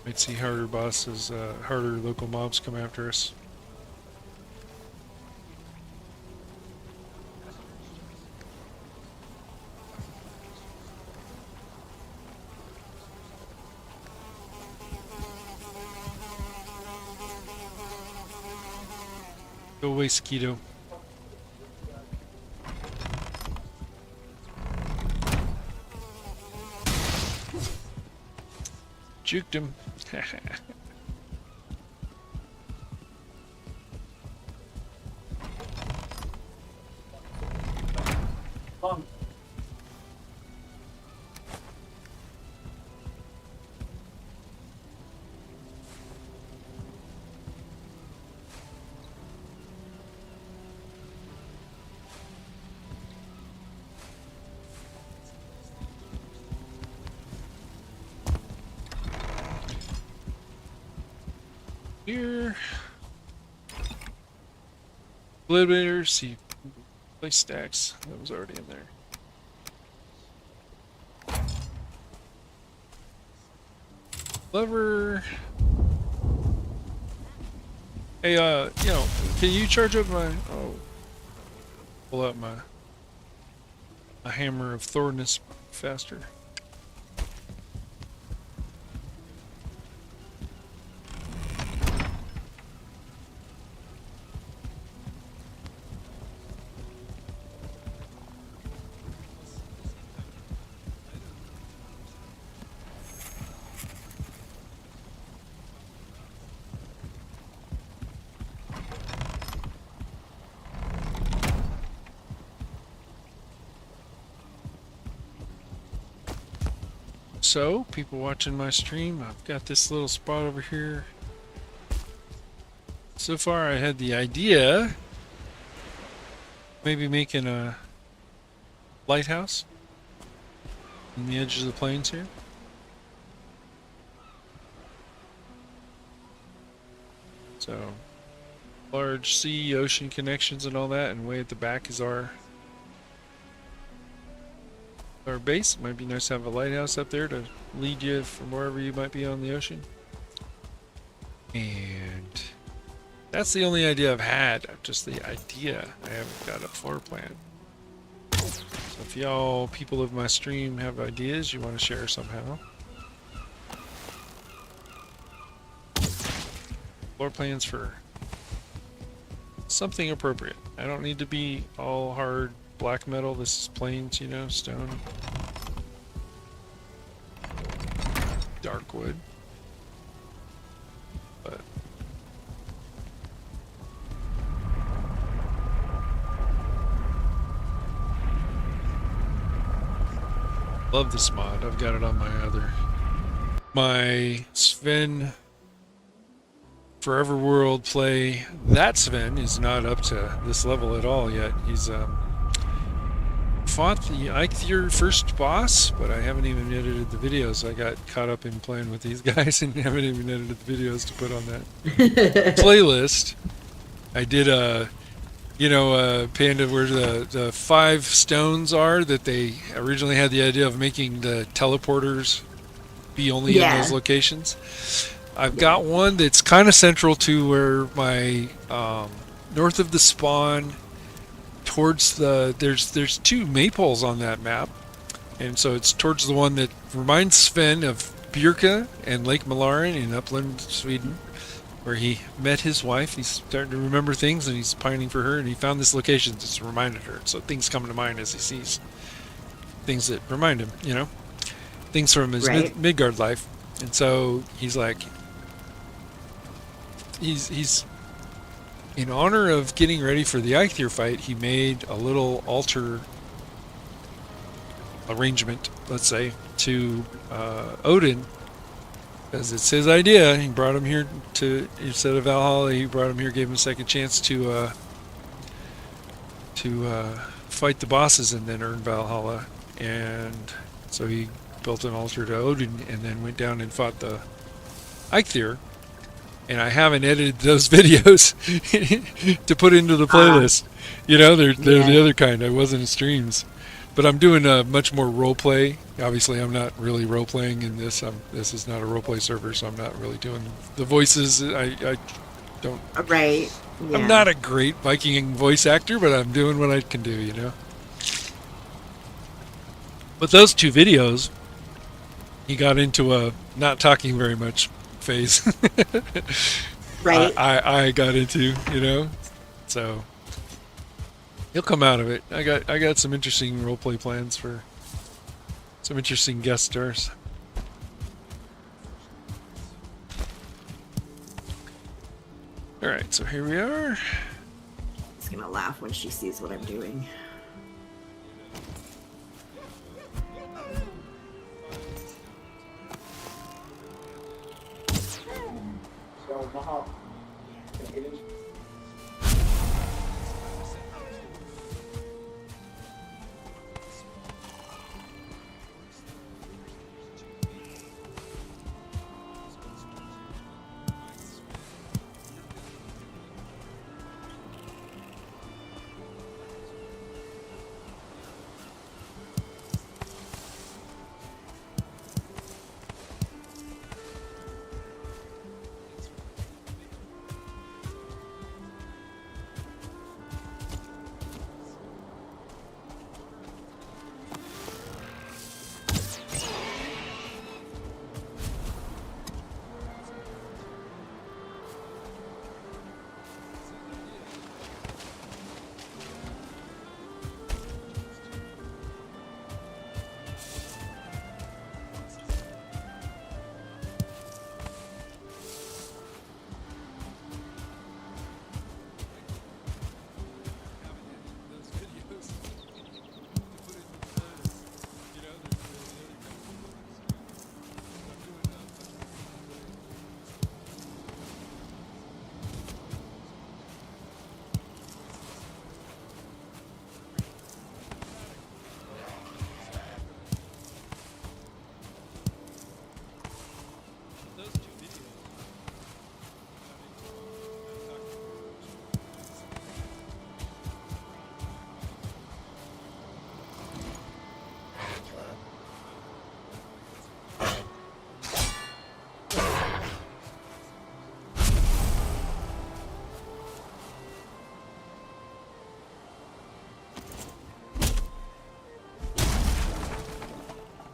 Might see harder bosses, harder local mobs come after us. Go away, Skeeto. Juked him. Here. Eliminator, see, place stacks. That was already in there. Lever. Hey, you know, can you charge up my? Oh, pull out my hammer of thornness faster. So, people watching my stream, I've got this little spot over here. So far I had the idea, maybe making a lighthouse on the edges of the plains here. So, large sea, ocean connections and all that, and way at the back is our base. It might be nice to have a lighthouse up there to lead you from wherever you might be on the ocean. And that's the only idea I've had. Just the idea. I haven't got a floor plan. So if y'all, people of my stream, have ideas you want to share somehow, floor plans for something appropriate. I don't need to be all hard black metal. This is plains, you know, stone. Dark wood. But love this mod. I've got it on my Sven Foreverworld play. That Sven is not up to this level at all yet. He's fought the Eikthyr first boss, but I haven't even edited the videos. I got caught up in playing with these guys and haven't even edited the videos to put on that playlist. I did Panda, where the 5 stones are that they originally had the idea of making the teleporters be only in those locations. I've got one that's kind of central to where my north of the spawn, towards the there's 2 maypoles on that map, and so it's towards the one that reminds Sven of Birka and Lake Malaren in Upland, Sweden, where he met his wife. He's starting to remember things and he's pining for her, and he found this location that's reminded her. So things come to mind as he sees things that remind him, you know, things from his Midgard life. And so he's like, he's in honor of getting ready for the Eikthyr fight, he made a little altar arrangement, let's say, to Odin, because it's his idea. He brought him here to, instead of Valhalla, he brought him here, gave him a second chance to fight the bosses and then earn Valhalla. And so he built an altar to Odin and then went down and fought the Eikthyr. And I haven't edited those videos to put into the playlist. You know, they're the other kind. I wasn't in streams. But I'm doing a much more role play. Obviously, I'm not really role playing in this. This is not a role play server, so I'm not really doing the voices. I don't. Right. Yeah. I'm not a great Viking voice actor, but I'm doing what I can do, you know. But those 2 videos, he got into a not talking very much phase. Right. I got into, you know. So he'll come out of it. I got some interesting roleplay plans for some interesting guest stars. Alright, so here we are. She's gonna laugh when she sees what I'm doing.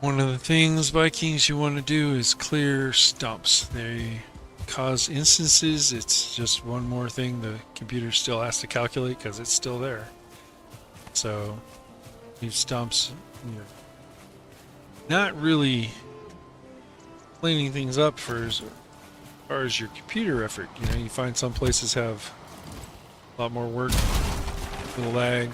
One of the things, Vikings, you want to do is clear stumps. They cause instances, it's just one more thing the computer still has to calculate because it's still there. So these stumps, you're not really cleaning things up for as far as your computer effort. You know, you find some places have a lot more work for the lag.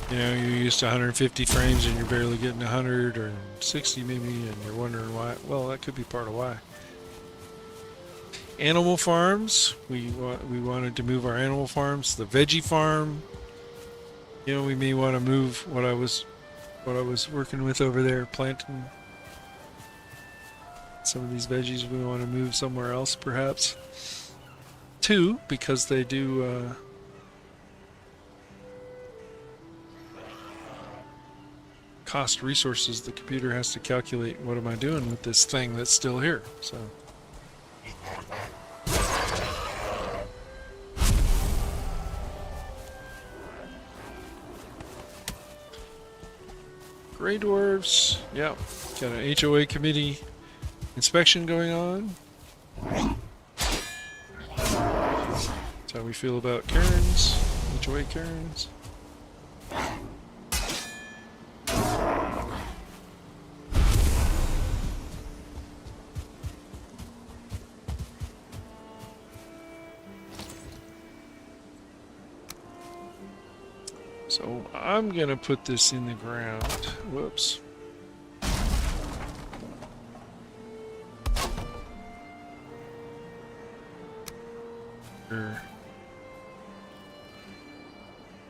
You know, you're used to 150 frames and you're barely getting 100 or 60 maybe, and you're wondering why. Well, that could be part of why. Animal farms, we wanted to move our animal farms. The veggie farm, you know, we may want to move what I was working with over there, planting some of these veggies. We want to move somewhere else, perhaps. Two, because they do cost resources. The computer has to calculate what am I doing with this thing that's still here. So Grey Dwarves, yeah, got an HOA committee inspection going on. That's how we feel about cairns, HOA cairns. So I'm gonna put this in the ground. Whoops.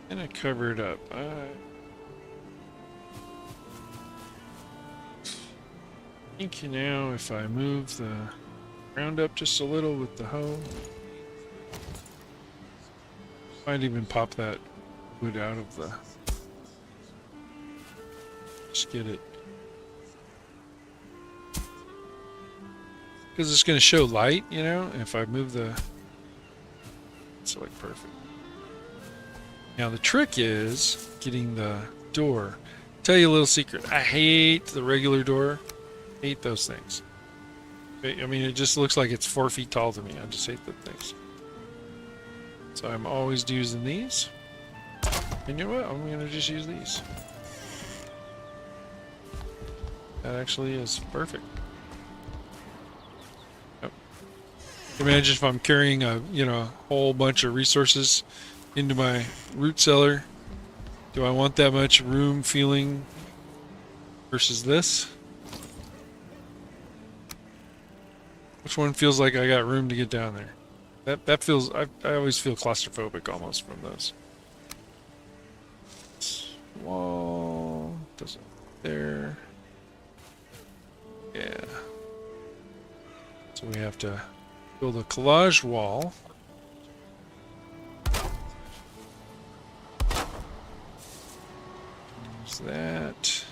And I cover it up. I think now if I move the ground up just a little with the hoe, might even pop that wood out of the, just get it, because it's going to show light, you know. If I move the, it's like perfect. Now the trick is getting the door. Tell you a little secret, I hate the regular door. Hate those things. I mean, it just looks like it's 4 feet tall to me. I just hate the things. So I'm always using these. And you know what? I'm going to just use these. That actually is perfect. Yep. Imagine if I'm carrying a, you know, a whole bunch of resources into my root cellar. Do I want that much room feeling versus this? Which one feels like I got room to get down there? That feels, I always feel claustrophobic almost from those. Wall doesn't there. Yeah. So we have to build a collage wall. There's that.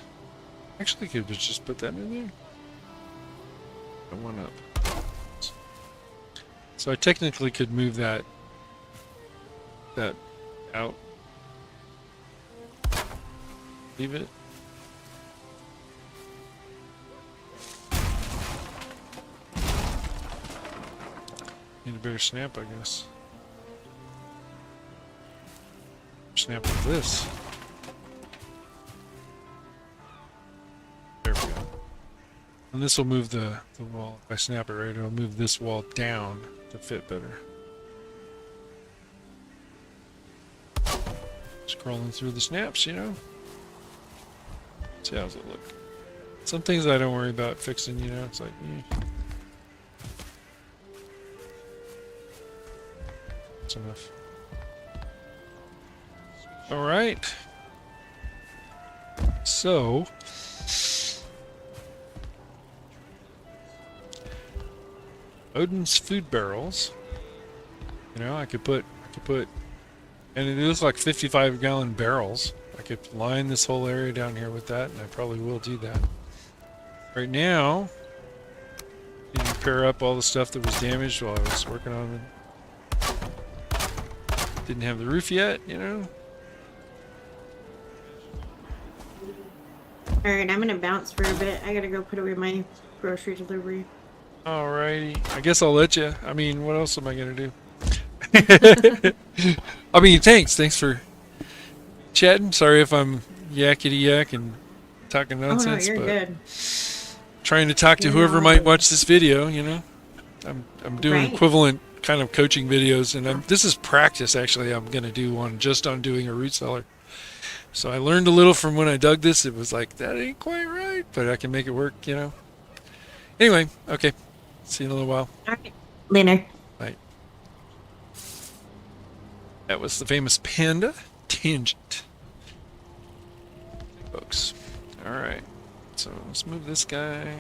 Actually, could just put that in there. Put one up. So I technically could move that out. Leave it. Need a better snap, I guess. Snap with this. There we go. And this will move the wall. If I snap it right, it'll move this wall down to fit better. Scrolling through the snaps, you know. See, how's it look? Some things I don't worry about fixing, you know. It's like, that's enough. All right. So, Odin's food barrels. You know, I could put, and it looks like 55-gallon barrels. I could line this whole area down here with that, and I probably will do that. Right now, I need to repair up all the stuff that was damaged while I was working on it. Didn't have the roof yet, you know. Alright, I'm gonna bounce for a bit. I gotta go put away my grocery delivery. Alrighty. I guess I'll let you. I mean, what else am I going to do? I mean, thanks. Thanks for chatting. Sorry if I'm yakety yak and talking Oh no, nonsense, you're but good. trying to talk to You whoever know, might watch this video, you know. I'm doing right? equivalent kind of coaching videos, and this is practice actually. I'm going to do one just on doing a root cellar. So I learned a little from when I dug this. It was like, that ain't quite right, but I can make it work, you know. Anyway, okay. See you in a little while. All right, later. Bye. That was the famous panda tangent, folks. All right. So let's move this guy.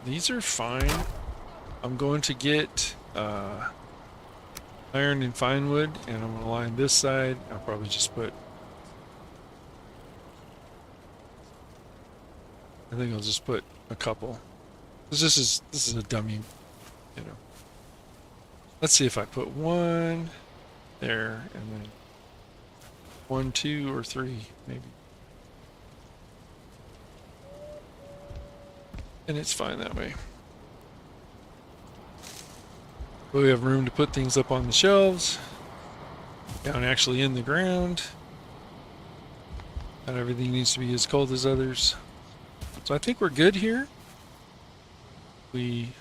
These are fine. I'm going to get iron and fine wood, and I'm going to line this side. I'll probably just put... I think I'll just put a couple. Because this is a dummy, you know. Let's see if I put one there, and then 1, 2, or 3, maybe. And it's fine that way. But we have room to put things up on the shelves, down actually in the ground. Not everything needs to be as cold as others. So I think we're good here. We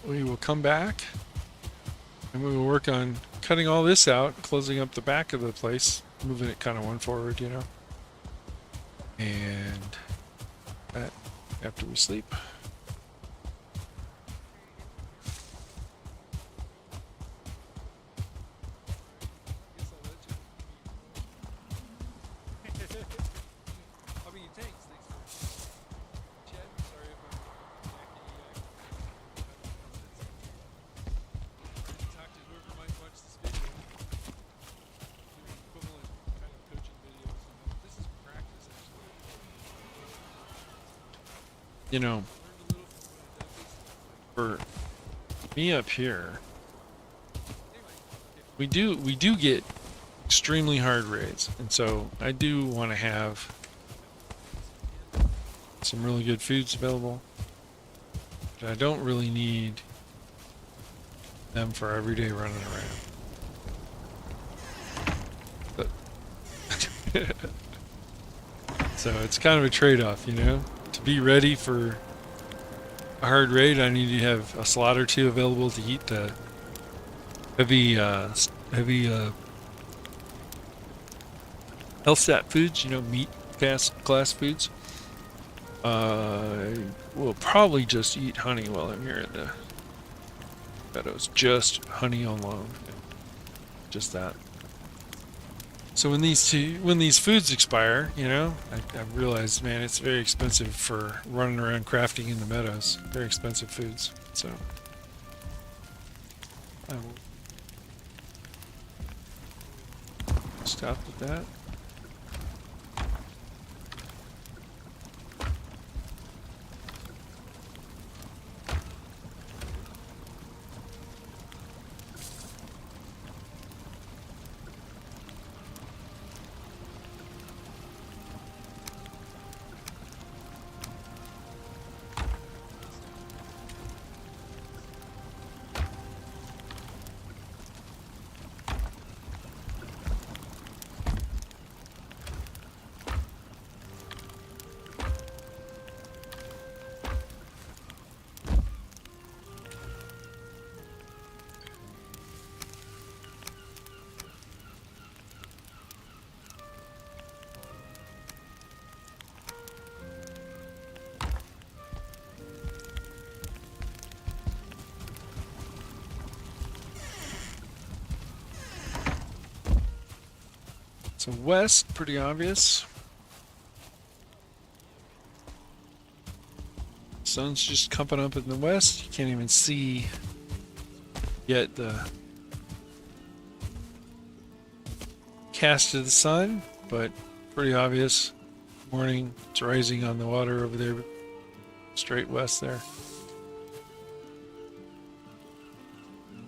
will come back and we will work on cutting all this out, closing up the back of the place, moving it kind of one forward, you know. And that after we sleep. You know, for me up here, we do get extremely hard raids, and so I do want to have some really good foods available, but I don't really need them for everyday running around. But so it's kind of a trade-off, you know. To be ready for a hard raid, I need to have a slot or two available to eat the heavy health stat foods, you know, meat class foods. We'll probably just eat honey while I'm here in the Meadows. Just honey alone. Just that. So when these foods expire, you know, I realized, man, it's very expensive for running around crafting in the Meadows. Very expensive foods. So I will stop with that. So west, pretty obvious. Sun's just coming up in the west. You can't even see yet the cast of the sun, but pretty obvious. Morning. It's rising on the water over there, straight west there.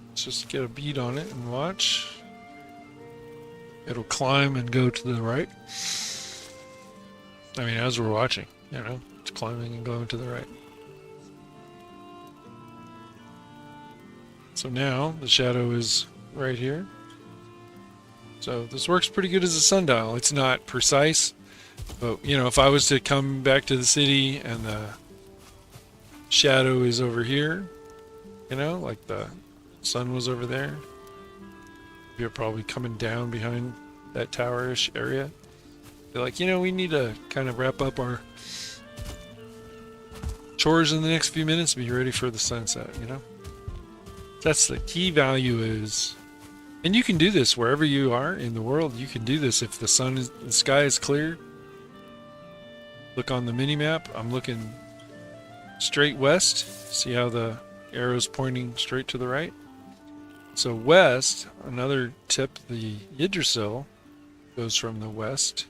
Let's just get a bead on it and watch. It'll climb and go to the right. I mean, as we're watching, you know, it's climbing and going to the right. So now the shadow is right here. So this works pretty good as a sundial. It's not precise, but you know, if I was to come back to the city and the shadow is over here, you know, like the sun was over there, you're probably coming down behind that tower-ish area. Be like, you know, we need to kind of wrap up our chores in the next few minutes, be ready for the sunset, you know? That's the key value is, and you can do this wherever you are in the world. You can do this if the sky is clear. Look on the mini map. I'm looking straight west. See how the arrow's pointing straight to the right? So west, another tip, the Yggdrasil goes from the west.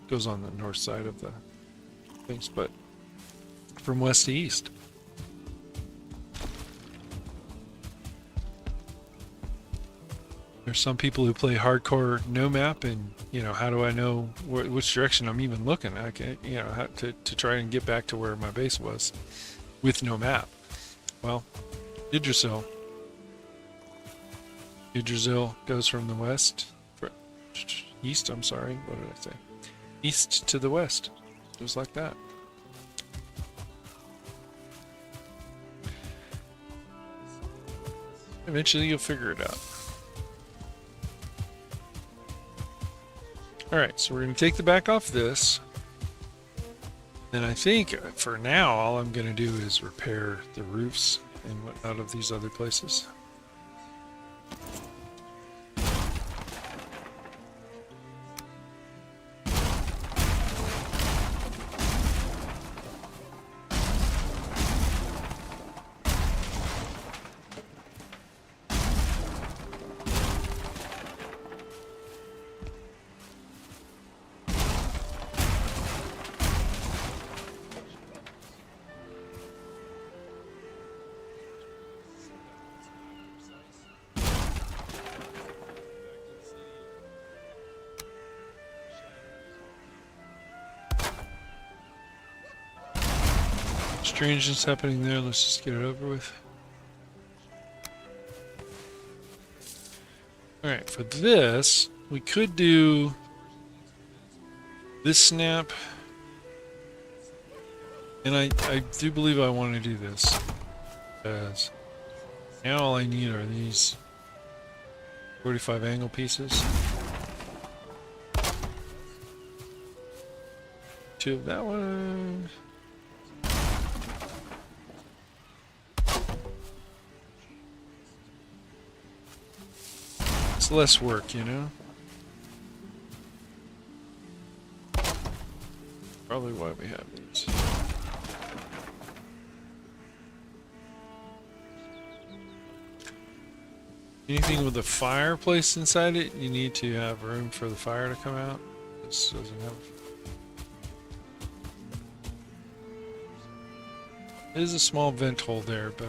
Goes on the north side of the things, but from west to east. There's some people who play hardcore no map, and you know, how do I know which direction I'm even looking? I can, you know, how to try and get back to where my base was with no map. Well, Yggdrasil goes from the east. I'm sorry, what did I say? East to the west, just like that. Eventually, you'll figure it out. Alright, so we're going to take the back off this. And I think for now, all I'm going to do is repair the roofs and whatnot of these other places. Strangeness happening there. Let's just get it over with. Alright, for this, we could do this snap. And I do believe I want to do this. Because now all I need are these 45 angle pieces. 2 of that one. It's less work, you know? Probably why we have these. Anything with a fireplace inside it, you need to have room for the fire to come out. This doesn't have. There's a small vent hole there, but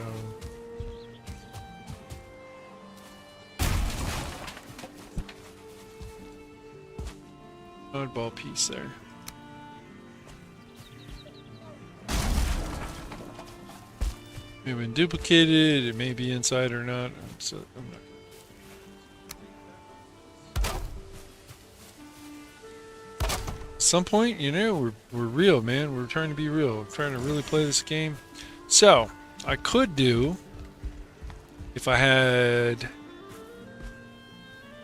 oddball piece there. May have been duplicated, it may be inside or not. So I'm not. At some point, you know, we're real, man. We're trying to be real. We're trying to really play this game. So, I could do, if I had,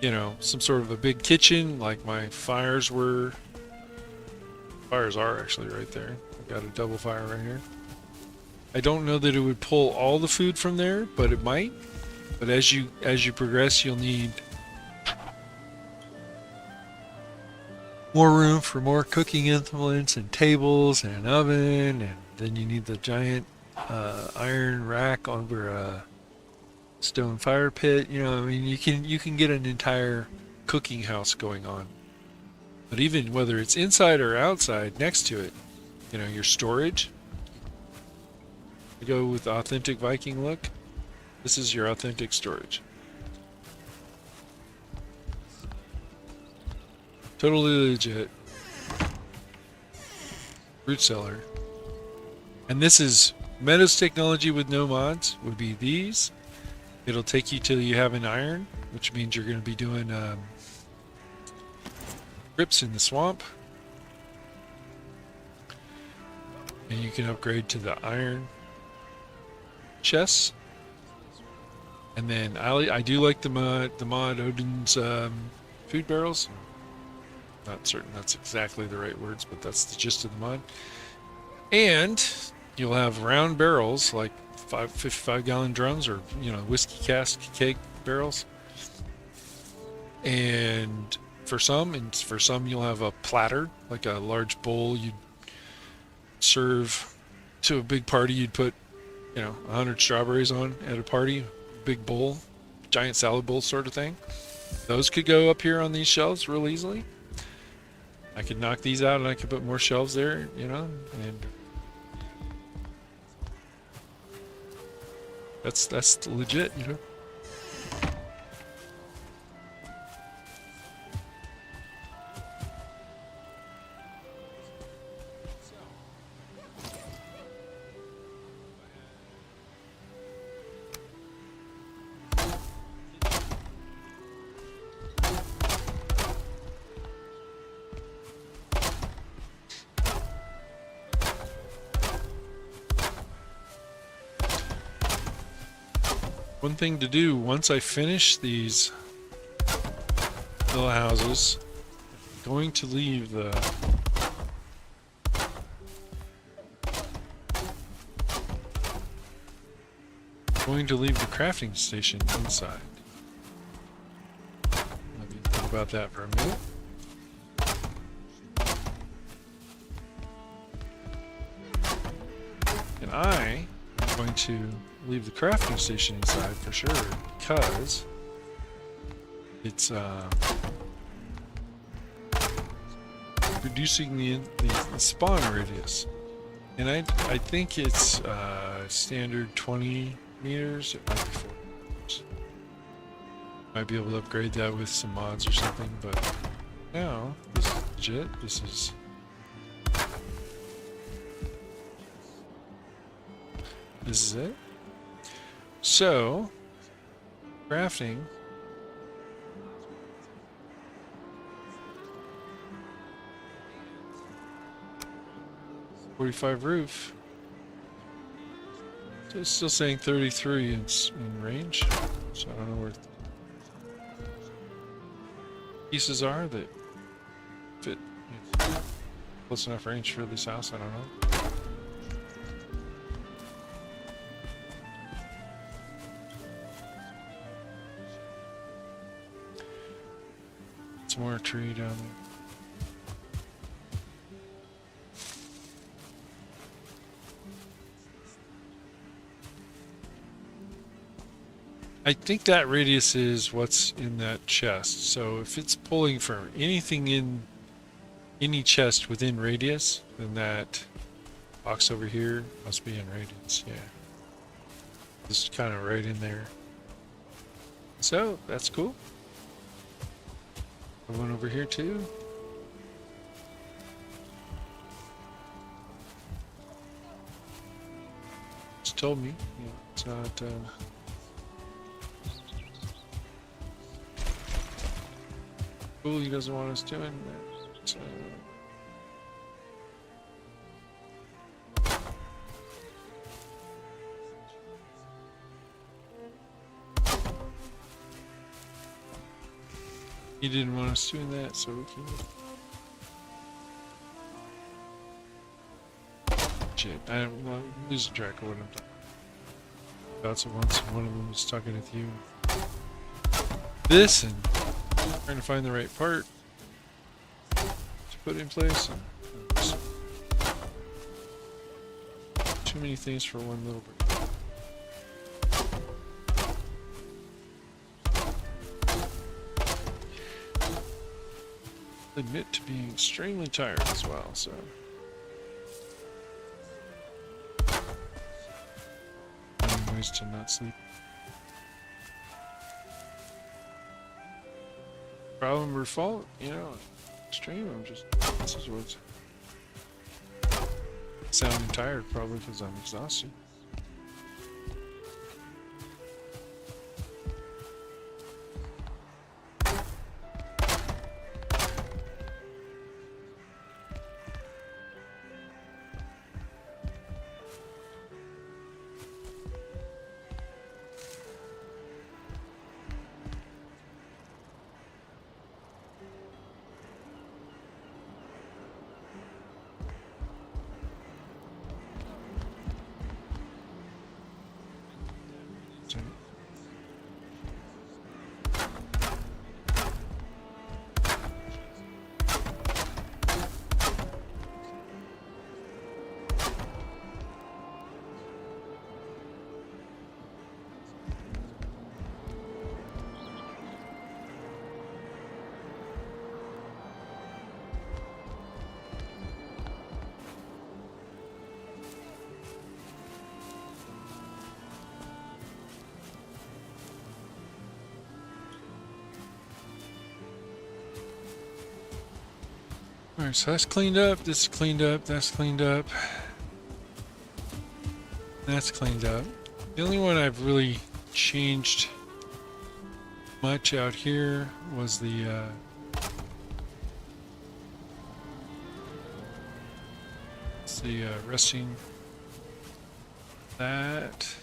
you know, some sort of a big kitchen, like my fires were. Fires are actually right there. I've got a double fire right here. I don't know that it would pull all the food from there, but it might. But as you progress, you'll need more room for more cooking implements and tables and an oven, and then you need the giant iron rack over a stone fire pit. You know, I mean, you can get an entire cooking house going on But even whether it's inside or outside, next to it, you know, your storage. To go with the authentic Viking look, this is your authentic storage. Totally legit. Root cellar. And this is Meadows technology with no mods, would be these. It'll take you till you have an iron, which means you're going to be doing grips in the swamp. And you can upgrade to the iron chests. And then I do like the mod Odin's food barrels. Not certain that's exactly the right words, but that's the gist of the mod. And you'll have round barrels, like 55-gallon drums, or, you know, whiskey cask keg barrels. And for some you'll have a platter, like a large bowl you'd serve to a big party. You'd put, you know, 100 strawberries on at a party, big bowl, giant salad bowl sort of thing. Those could go up here on these shelves real easily. I could knock these out and I could put more shelves there, you know, and that's legit, you know. One thing to do once I finish these little houses, I'm going to leave the crafting station inside. Let me think about that for a minute. And I am going to leave the crafting station inside for sure, because it's reducing the spawn radius, and I think it's standard 20 meters. It might be 40 meters. Might be able to upgrade that with some mods or something, but now this is legit. This is it. So, crafting. .45 roof. So it's still saying 33 in range. So I don't know where pieces are that fit close enough range for this house. I don't know. Some more tree down there. I think that radius is what's in that chest. So if it's pulling from anything in any chest within radius, then that box over here must be in radius. Yeah. Just kind of right in there. So that's cool. One over here too. It's told me, yeah, it's not. Cool, he doesn't want us doing that. So. He didn't want us doing that, so we can. Shit, I'm losing track of what I'm talking about. So once one of them was talking with you. This and trying to find the right part to put in place. And too many things for one little bit. admit to being extremely tired as well, so. Finding ways to not sleep. Problem or fault, you know, stream, I'm just, this is what's sounding tired, probably because I'm exhausted. Alright, so that's cleaned up, this is cleaned up, that's cleaned up. That's cleaned up. The only one I've really changed much out here was the resting that.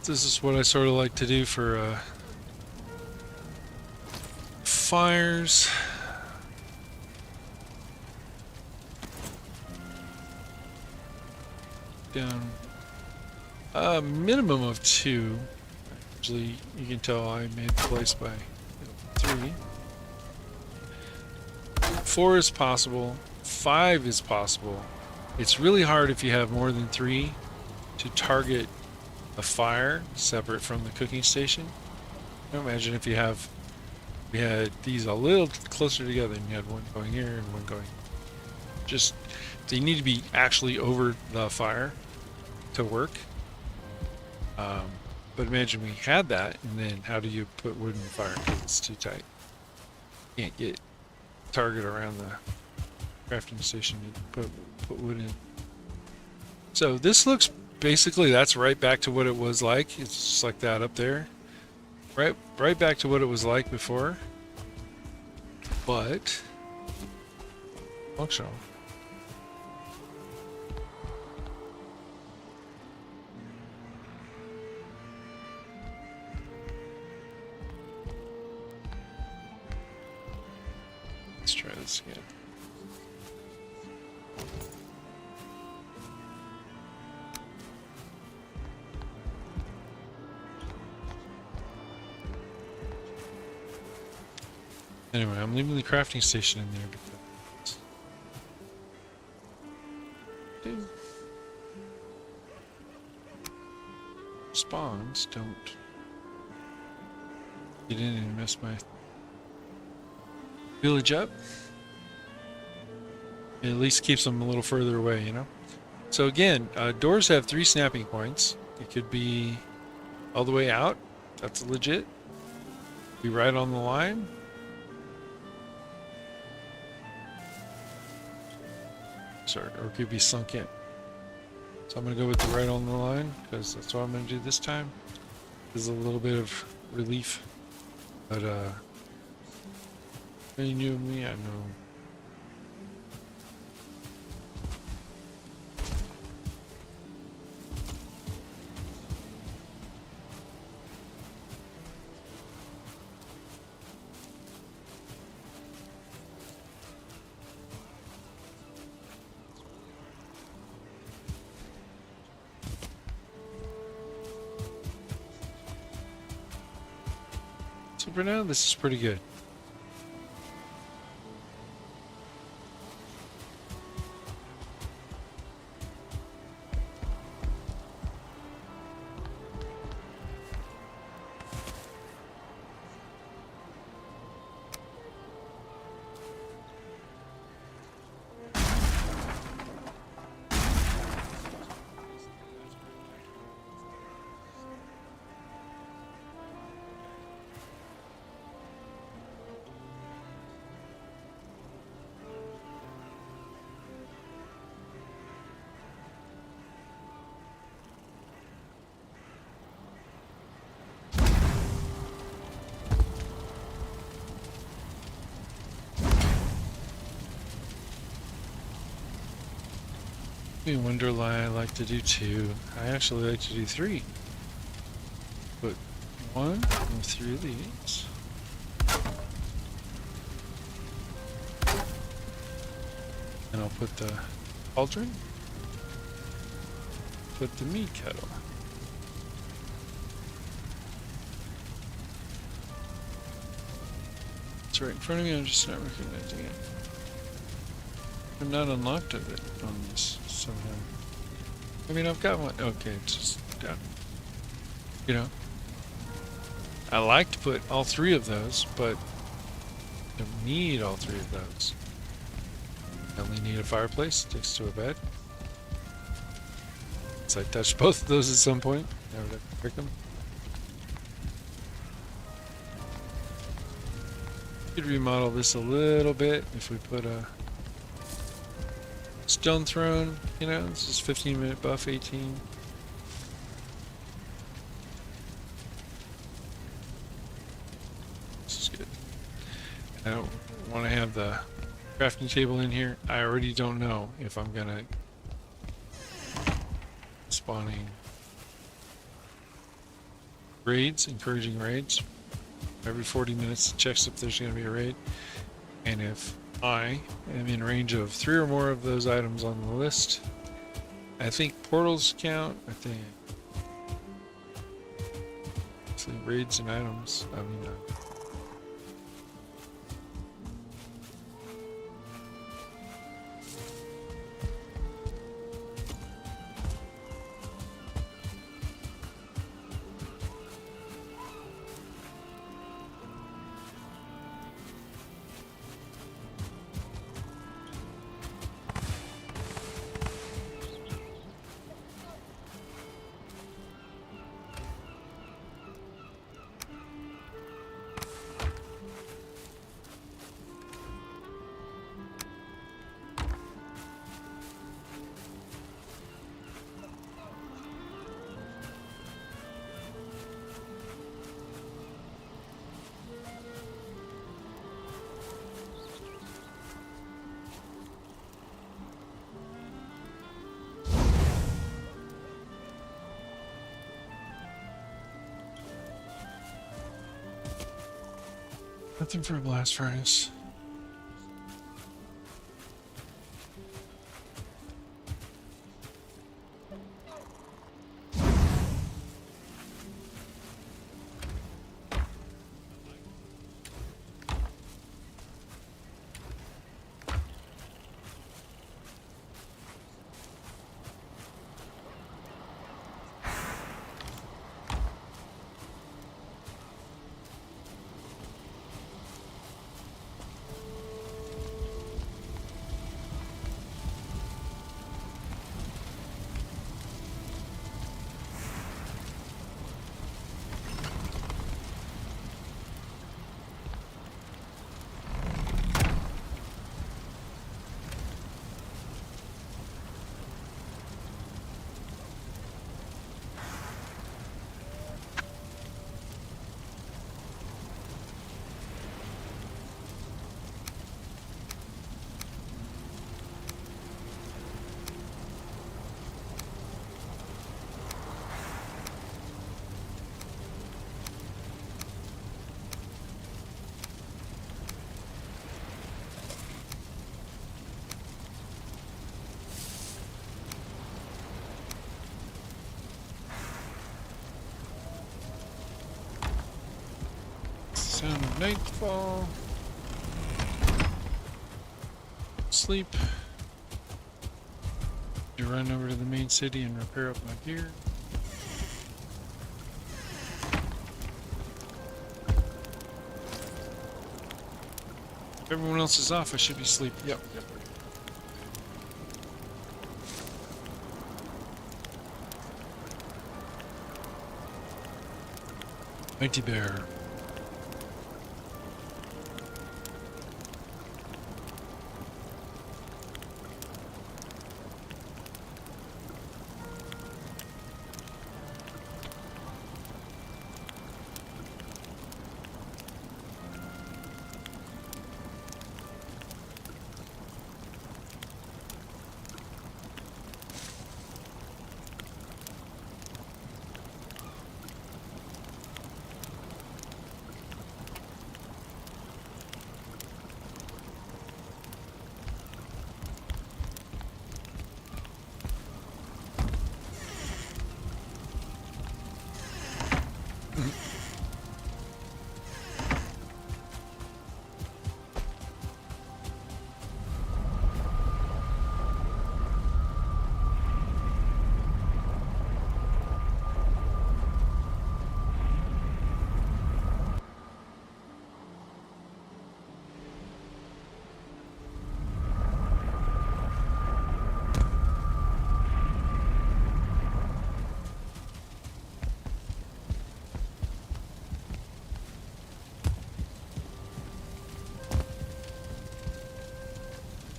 This is what I sort of like to do for fires. Down a minimum of 2. Actually, you can tell I made the place by 3. 4 is possible. 5 is possible. It's really hard if you have more than 3 to target a fire separate from the cooking station. Now imagine if we had these a little closer together and you had one going here and one going. Just they need to be actually over the fire to work. But imagine we had that, and then how do you put wood in the fire? It's too tight. Can't get target around the crafting station to put wood in. So this looks basically, that's right back to what it was like. It's just like that up there. Right back to what it was like before. But functional. Let's try this again. Anyway, I'm leaving the crafting station in there because spawns don't get in and mess my village up. It at least keeps them a little further away, you know? So again, doors have 3 snapping points. It could be all the way out. That's legit. Be right on the line. Sorry, or it could be sunk in. So I'm going to go with the right on the line because that's what I'm going to do this time. This is a little bit of relief. But, any new of me, I know. So for now, this is pretty good. You wonder why I like to do 2. I actually like to do 3. Put 1 and 3 of these. And I'll put the cauldron. Put the meat kettle. It's right in front of me, I'm just not recognizing it. I'm not unlocked of it on this somehow. I mean, I've got one. Okay, it's just down. You know, I like to put all 3 of those, but I don't need all 3 of those. I only need a fireplace next to a bed. So I touched both of those at some point. I would have to pick them. Could remodel this a little bit if we put a stone throne, you know, this is 15-minute buff, 18. This is good. I don't want to have the crafting table in here. I already don't know if I'm gonna spawning raids, encouraging raids. Every 40 minutes it checks if there's gonna be a raid. And if I am in range of 3 or more of those items on the list, I think portals count. I think raids and items. I mean, nothing for a blast furnace. Nightfall. Sleep. You run over to the main city and repair up my gear. If everyone else is off, I should be asleep. Yep. Mighty Bear.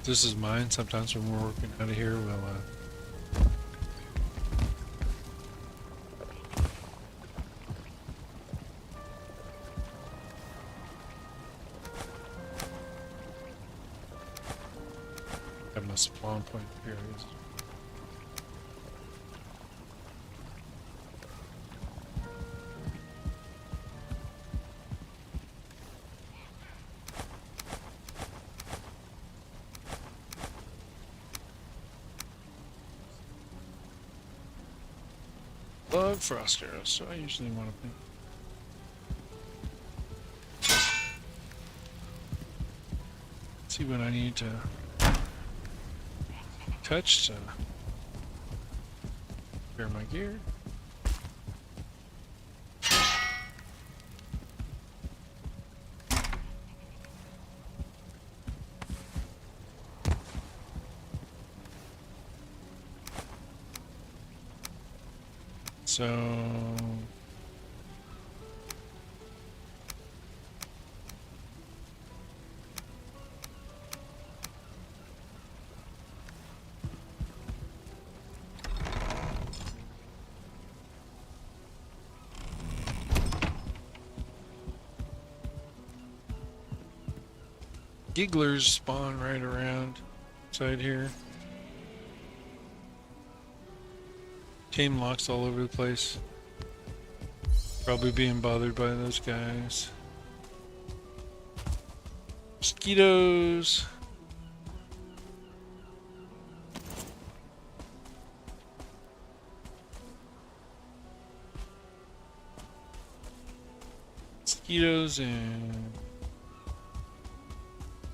This is mine. Sometimes when we're working out of here, we'll have my spawn point here. Love frost arrows, so I usually want to see what I need to touch to repair my gear. So gigglers spawn right around inside here. Tame locks all over the place. Probably being bothered by those guys. Mosquitoes. Mosquitoes and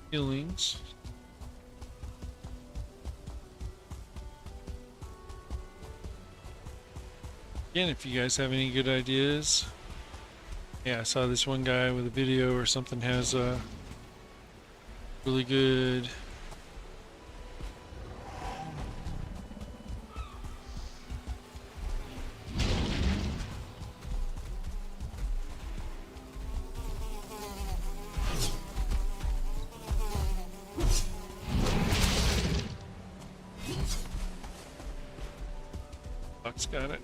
killings. Again, if you guys have any good ideas. Yeah, I saw this one guy with a video or something has a really good Buck's got it.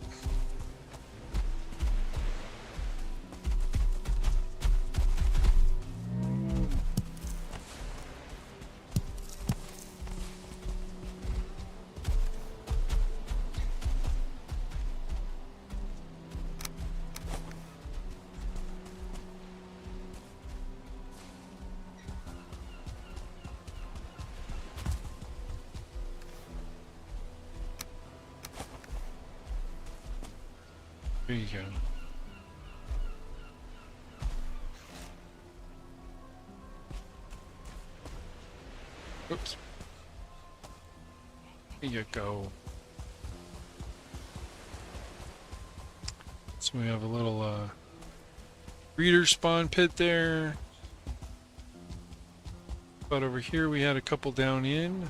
There you go. Oops. There you go. So we have a little breeder spawn pit there. But over here we had a couple down in.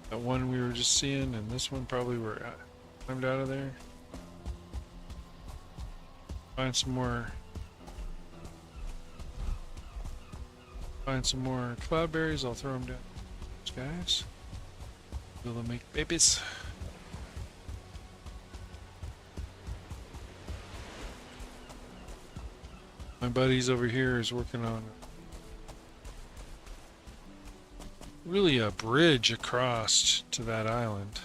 That one we were just seeing, and this one probably were climbed out of there. Find some more cloudberries. I'll throw them down. Those guys. Will they make babies? My buddy's over here is working on really a bridge across to that island.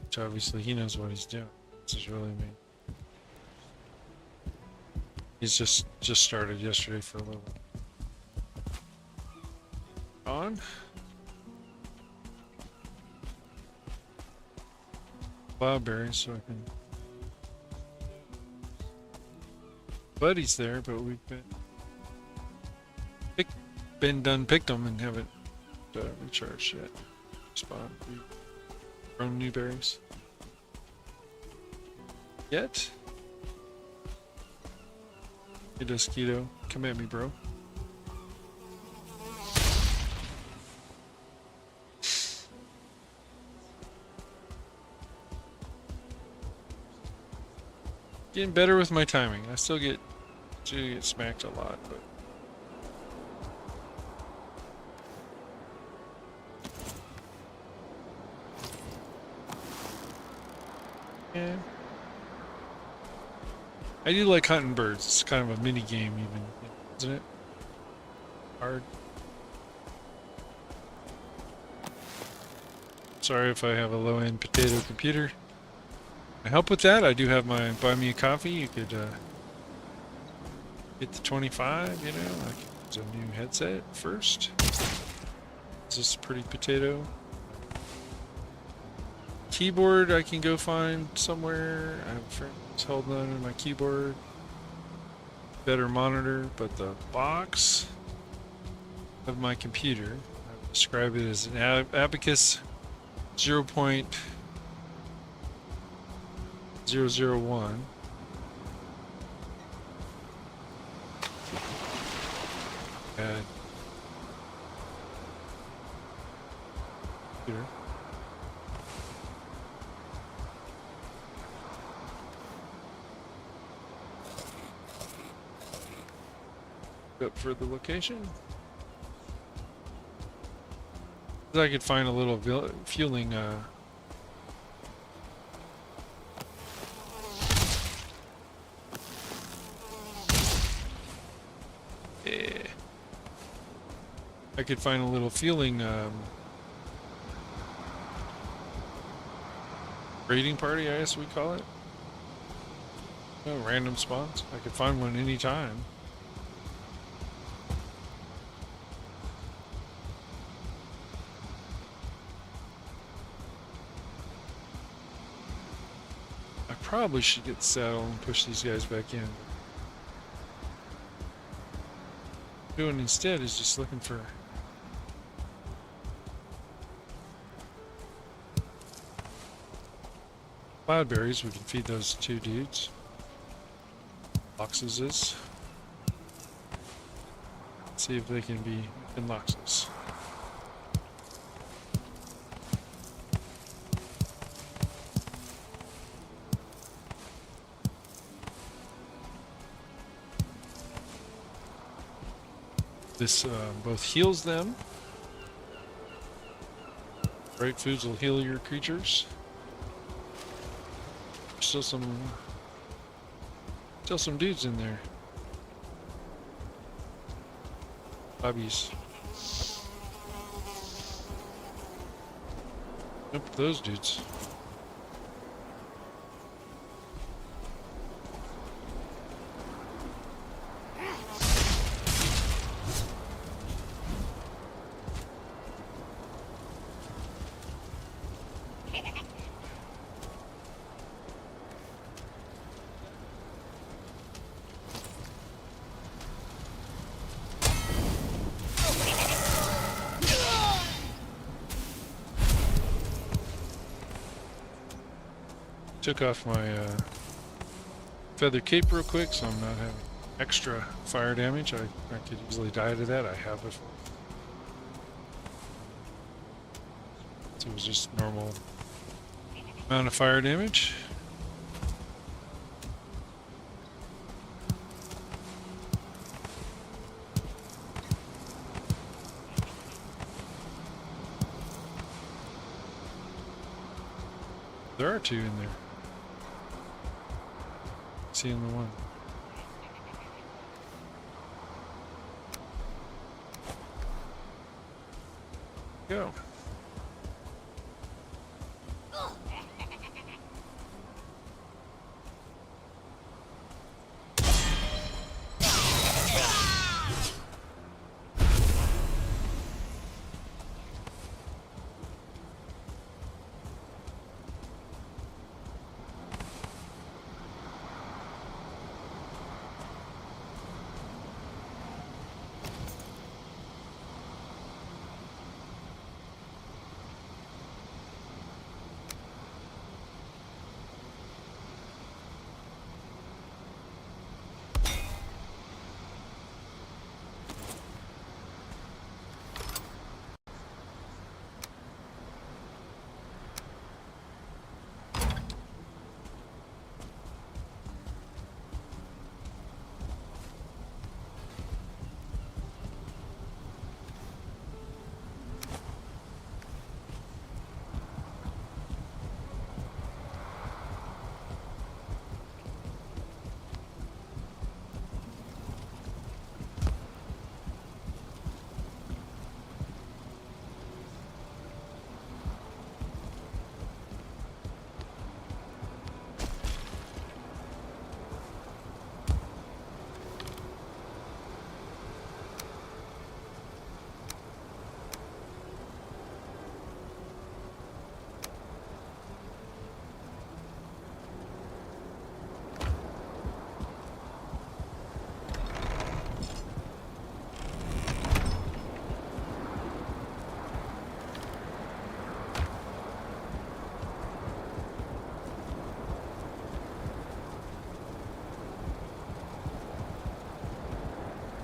Which obviously he knows what he's doing. This is really me. He's just started yesterday for a little on. Cloudberries, so I can. Buddy's there, but we've picked them and haven't recharged yet. Spawn. We've grown new berries. Yet. Hey, Dusquito, come at me, bro. Getting better with my timing. I still get smacked a lot, but yeah. I do like hunting birds. It's kind of a mini game, even, isn't it? Hard. Sorry if I have a low-end potato computer. To help with that, I do have my buy me a coffee. You could hit the 25, you know, like it's a new headset first. Is this a pretty potato? Keyboard I can go find somewhere. I have a friend who's holding on to my keyboard. Better monitor, but the box of my computer, I would describe it as an Abacus 0.001. Bad computer. Up for the location. I could find a little fueling I could find a little fueling raiding party, I guess we call it. Oh, random spawns. I could find one anytime. I probably should get the saddle and push these guys back in. Doing instead is just looking for cloudberries. We can feed those two dudes. Loxes. See if they can be in Loxes. This both heals them. Right foods will heal your creatures. Still some dudes in there. Bobbies. Nope, those dudes. took off my feather cape real quick, so I'm not having extra fire damage. I could easily die to that. I have before. So it was just normal amount of fire damage. There are two in there. Seeing the one. Go.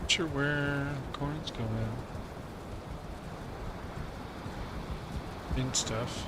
Not sure where the coins go in stuff.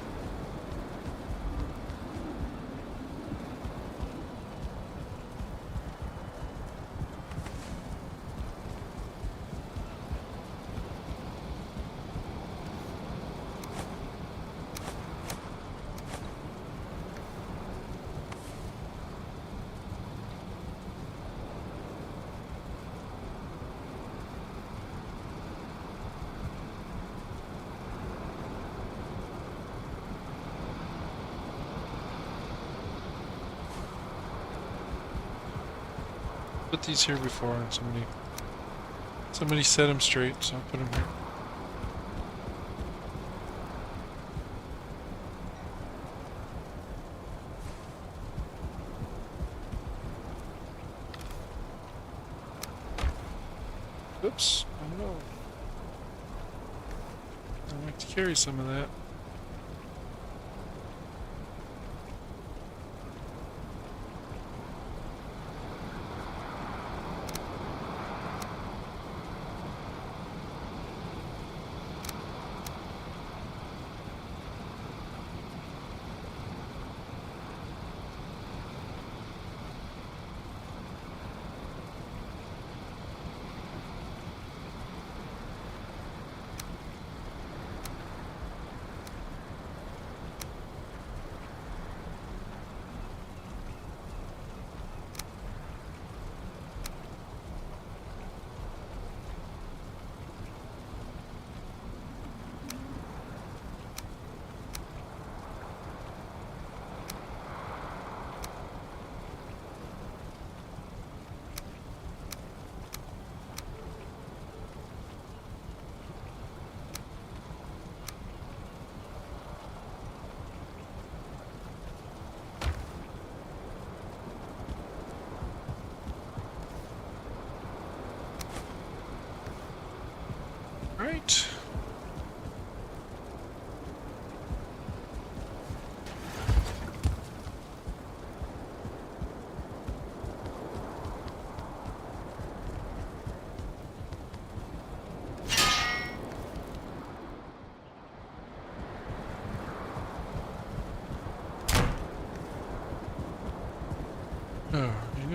Put these here before, and somebody set them straight, so I'll put them here. Oops, oh no. I'd like to carry some of that.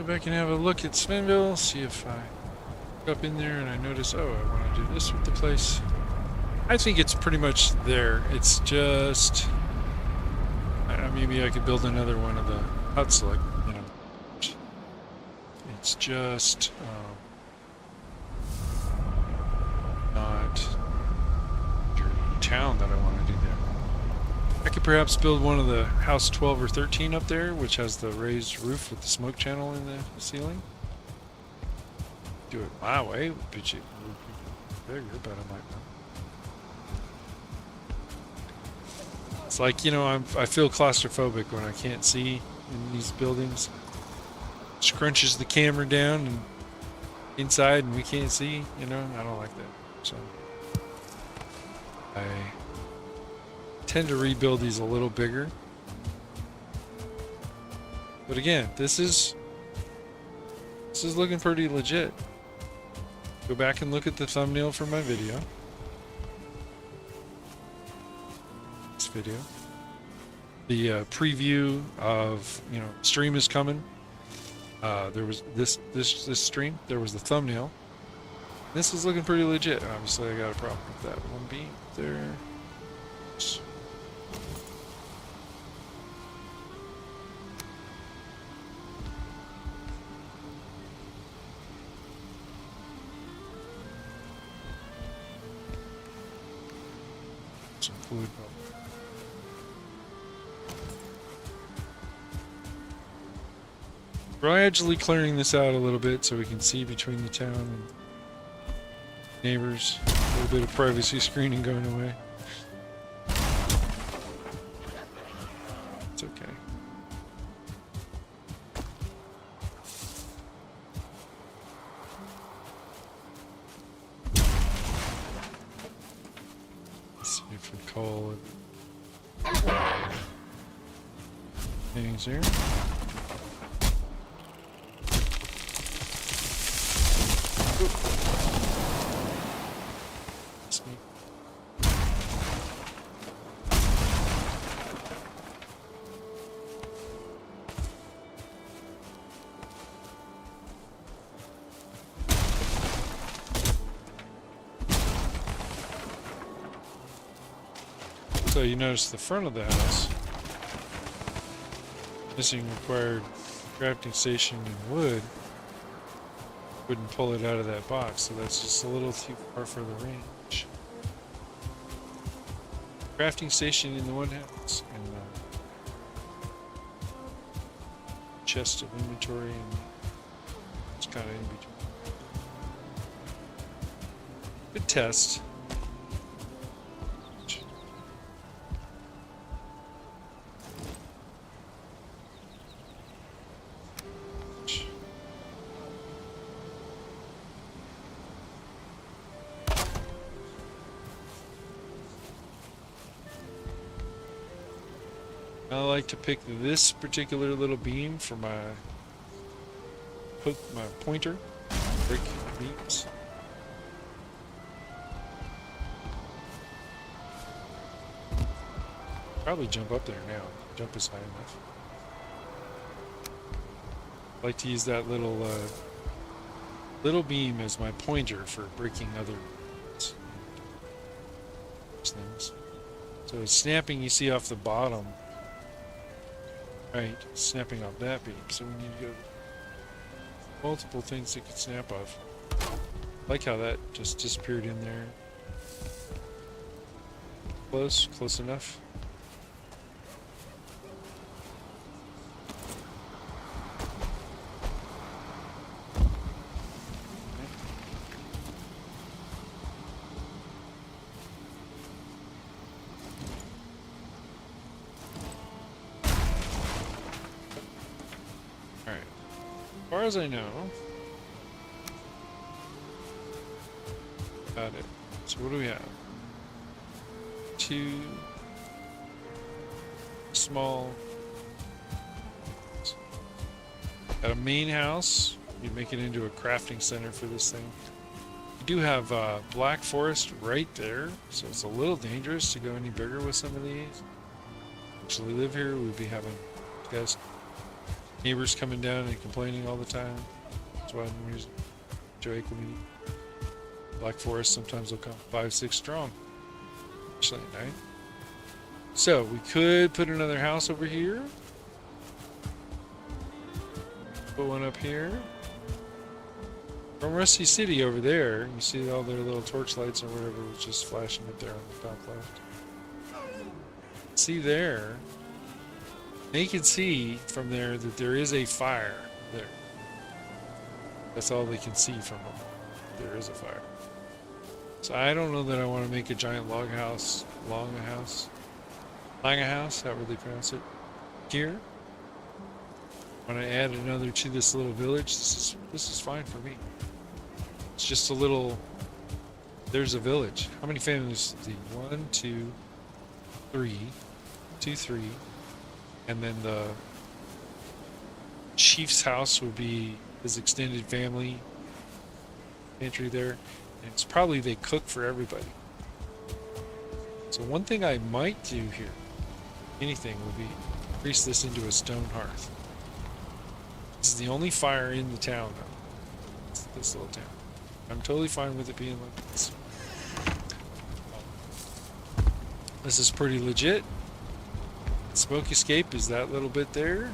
go back and have a look at Svenville, see if I go up in there and I notice, oh, I want to do this with the place. I think it's pretty much there. It's just, maybe I could build another one of the huts, like, you know. It's just not your town that I want to do there. I could perhaps build one of the house 12 or 13 up there, which has the raised roof with the smoke channel in the ceiling. Do it my way, but it would be bigger, but I might not. It's like, you know, I feel claustrophobic when I can't see in these buildings. Scrunches the camera down and inside and we can't see, you know. I don't like that. So I tend to rebuild these a little bigger. But again, this is looking pretty legit. Go back and look at the thumbnail for my video. This video. The preview of, you know, stream is coming. There was this stream. There was the thumbnail. This is looking pretty legit. Obviously, I got a problem with that one beam there. Some fluid bubble. Gradually clearing this out a little bit so we can see between the town and neighbors. A little bit of privacy screening going away. It's okay. Let's see if we call it things here. So you notice the front of the house missing required crafting station and wood. Wouldn't pull it out of that box, so that's just a little too far for the range. Crafting station in the one house and chest of inventory, and it's kind of in between. Good test. I like to pick this particular little beam for my pointer, break beams. Probably jump up there now. Jump is high enough. I like to use that little beam as my pointer for breaking other things. So snapping you see off the bottom. Right, snapping off that beam. So we need to go multiple things that could snap off. I like how that just disappeared in there. Close enough. As far as I know, got it. So what do we have? 2 small. Got a main house. You make it into a crafting center for this thing. You do have black forest right there, so it's a little dangerous to go any bigger with some of these. Actually live here, we'd be having guys Neighbors coming down and complaining all the time. That's why I'm using Joe Community. Black Forest sometimes will come 5-6 strong. Especially at night. So we could put another house over here. Put one up here. From Rusty City over there, you see all their little torch lights or whatever was just flashing up there on the top left. See there, they can see from there that there is a fire there. That's all they can see from them. There is a fire. So I don't know that I want to make a giant log house, however they pronounce it, here. I want to add another to this little village. This is fine for me. It's just a little. There's a village. How many families? 1, 2, 3, 2, 3, and then the chief's house would be his extended family pantry there. And it's probably they cook for everybody. So one thing I might do here, anything, would be increase this into a stone hearth. This is the only fire in the town, though. It's this little town. I'm totally fine with it being like this. This is pretty legit. Smoke escape is that little bit there.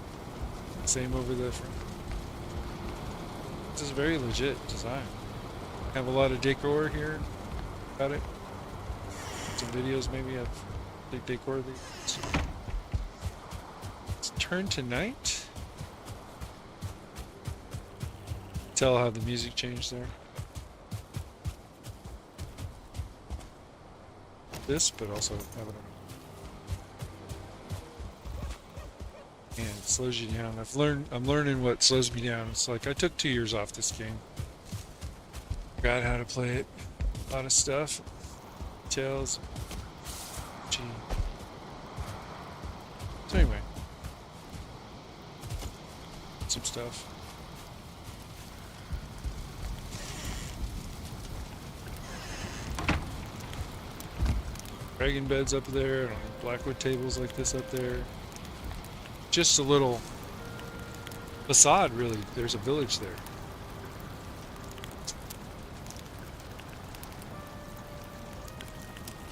Same over the front. This is very legit design. Have a lot of decor here about it. Some videos maybe of the decor. Let's turn to night. Tell how the music changed there. This, but also have it on. And it slows you down. I'm learning what slows me down. It's like I took 2 years off this game. Forgot how to play it. A lot of stuff. Details. Gee. So anyway. Some stuff. Dragon beds up there, and blackwood tables like this up there. Just a little facade, really. There's a village there.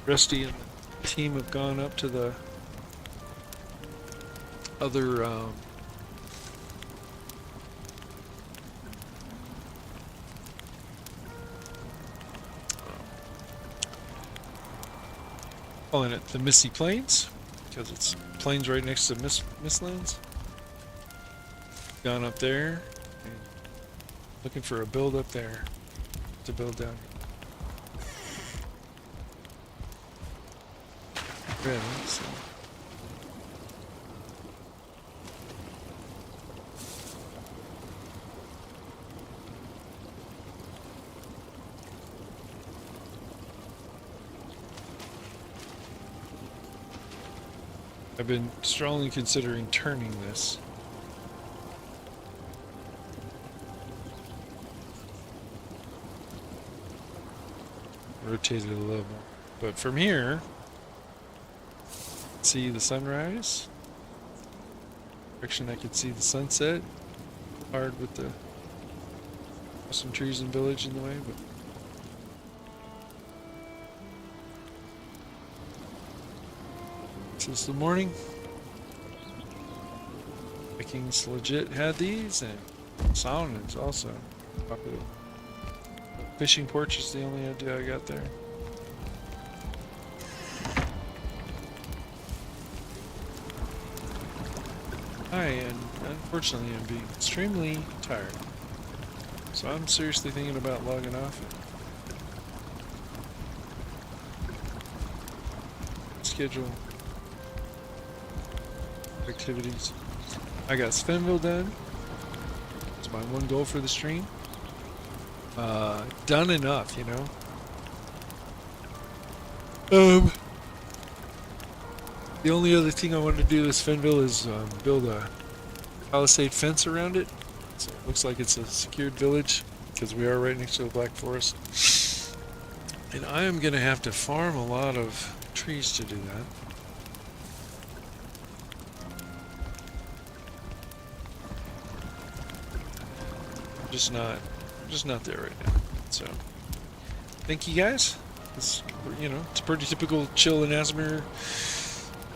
Rusty and the team have gone up to the other calling it the Misty Plains, because it's plains right next to Mistlands. Gone up there, and looking for a build up there to build down here. Ready, so. I've been strongly considering turning this. Rotate it a little more. But from here, see the sunrise. Direction I could see the sunset. Hard with the some trees and village in the way, but this is the morning. Vikings legit had these, and sauna is also popular. Fishing porch is the only idea I got there. And unfortunately I'm being extremely tired. So I'm seriously thinking about logging off. Schedule activities. I got Svenville done. It's my one goal for the stream. Done enough, you know. The only other thing I want to do with Svenville is build a palisade fence around it. So it looks like it's a secured village because we are right next to the Black Forest. And I am going to have to farm a lot of trees to do that. I'm just not there right now. So, thank you guys. It's, you know, it's a pretty typical chill and Asmir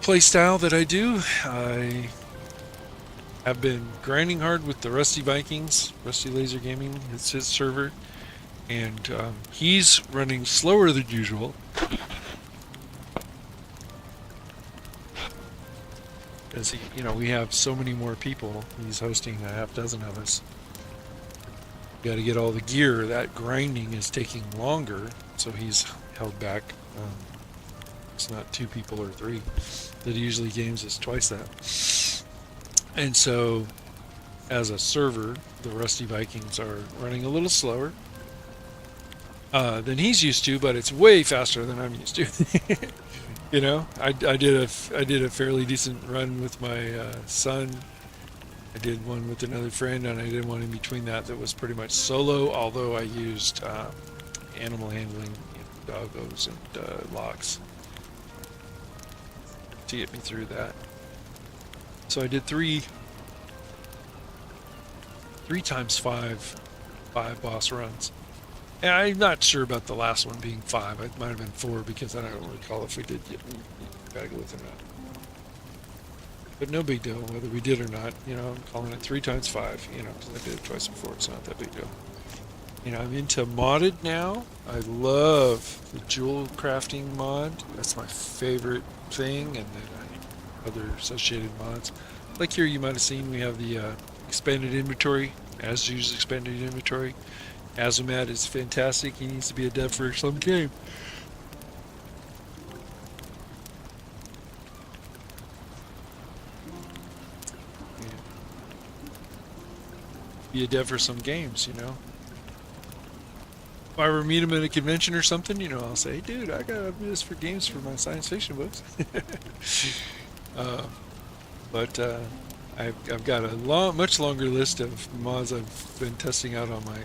play style that I do. I have been grinding hard with the Rusty Vikings, Rusty Laser Gaming. It's his server, and he's running slower than usual. Because you know, we have so many more people. He's hosting a half dozen of us. Got to get all the gear. That grinding is taking longer, so he's held back. It's not 2 people or 3 that he usually games is twice that. And so, as a server, the Rusty Vikings are running a little slower than he's used to, but it's way faster than I'm used to. You know, I did a fairly decent run with my son. I did one with another friend, and I did one in between that was pretty much solo, although I used animal handling, you know, doggos and locks to get me through that. So I did 3 times 5 boss runs. And I'm not sure about the last one being 5. It might have been 4 because I don't recall if we did get Doggos or not. But no big deal whether we did or not. You know, I'm calling it 3 times 5. You know, because I did it twice before. It's not that big deal. You know, I'm into modded now. I love the jewel crafting mod. That's my favorite thing, and then other associated mods. Like here, you might have seen we have the expanded inventory. Azu's expanded inventory. Azumat is fantastic. He needs to be a dev for some game. Yeah. Be a dev for some games, you know. If I ever meet him at a convention or something, you know, I'll say, hey, dude, I gotta do this for games for my science fiction books. I've got a much longer list of mods I've been testing out on my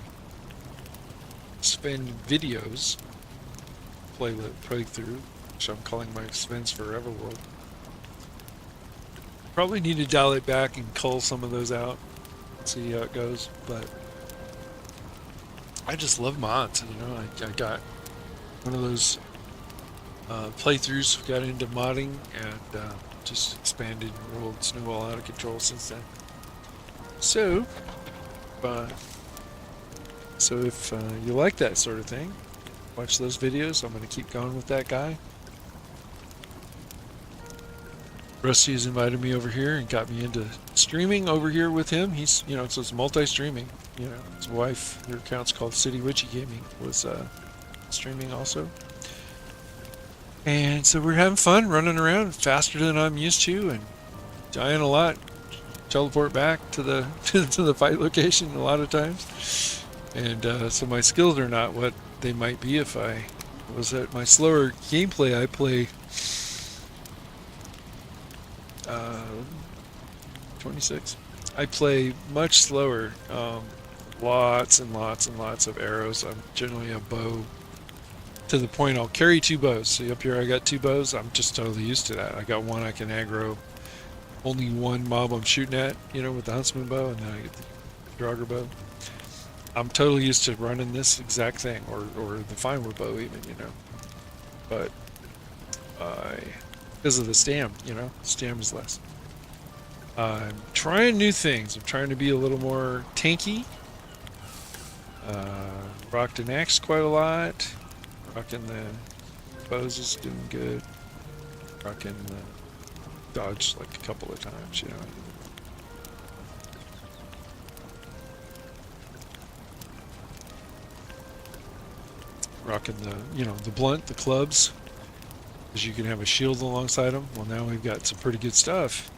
Sven videos playthrough, which I'm calling my Sven's Foreverworld. Probably need to dial it back and cull some of those out, see how it goes. But I just love mods, you know. I got one of those playthroughs, got into modding, and just expanded and rolled Snowball out of control since then. So if you like that sort of thing, watch those videos. I'm going to keep going with that guy. Rusty has invited me over here and got me into streaming over here with him. He's, you know, so it's multi-streaming. You know, his wife, her account's called City Witchy Gaming, was streaming also. And so we're having fun, running around faster than I'm used to, and dying a lot. Teleport back to the to the fight location a lot of times. And so my skills are not what they might be if I was at my slower gameplay. I play 26. I play much slower. Lots and lots and lots of arrows. I'm generally a bow to the point I'll carry 2 bows. See up here I got 2 bows. I'm just totally used to that. I got one I can aggro only one mob I'm shooting at, you know, with the huntsman bow, and then I get the drogger bow. I'm totally used to running this exact thing, or the Finder bow even, you know. But because of the stam, you know, stam is less. I'm trying new things. I'm trying to be a little more tanky. Rocked an axe quite a lot. Rocking the bows is doing good. Rocking the dodge like a couple of times, you know. Rocking the, you know, the blunt, the clubs, because you can have a shield alongside them. Well, now we've got some pretty good stuff.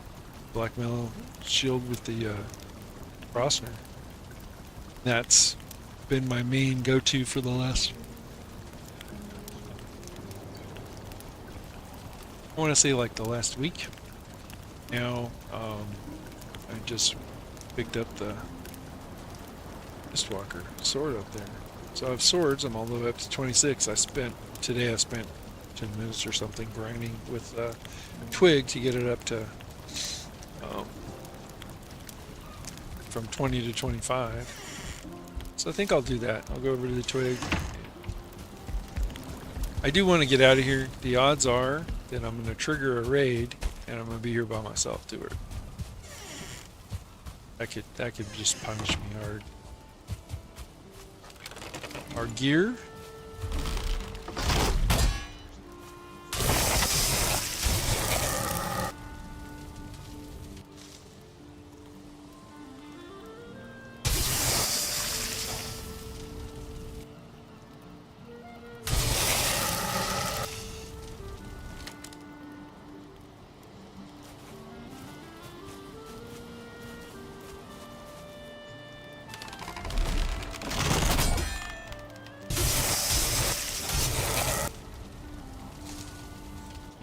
Black Mellow shield with the Frostner. That's been my main go-to for the last, I want to say like the last week. Now, I just picked up the Mistwalker sword up there. So I have swords. I'm all the way up to 26. Today I spent 10 minutes or something grinding with Twig to get it up to from 20 to 25. So I think I'll do that. I'll go over to the twig. I do want to get out of here. The odds are that I'm going to trigger a raid, and I'm going to be here by myself to it. That could just punish me hard. Our gear.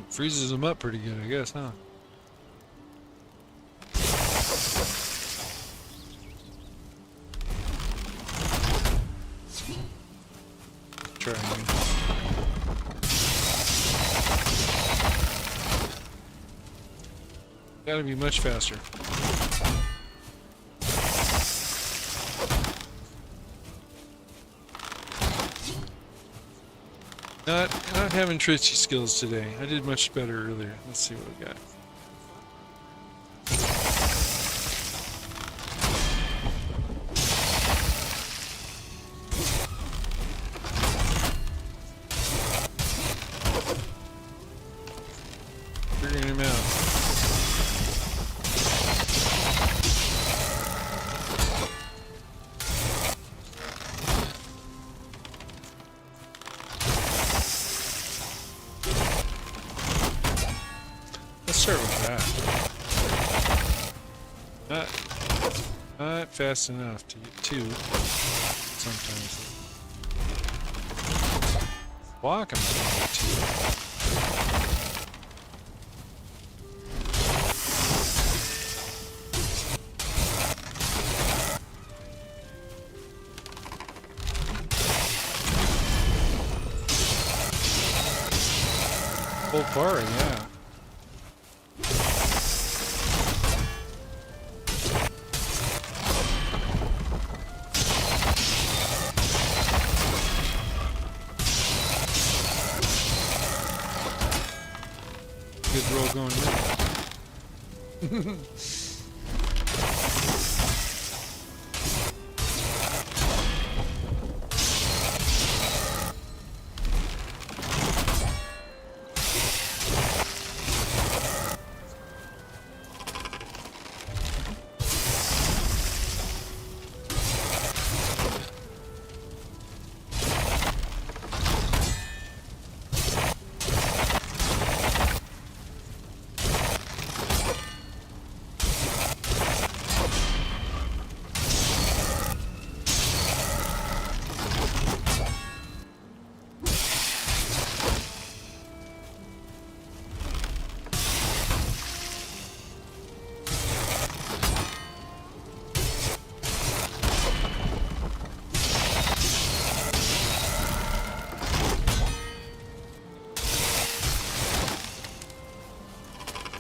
Freezes them up pretty good, I guess, huh? Try again. Gotta be much faster. Not having twitchy skills today. I did much better earlier. Let's see what we got. Figuring him out. Start with that. Not fast enough to get two. Sometimes. Block him to get two. Full bar, yeah. Good roll going in.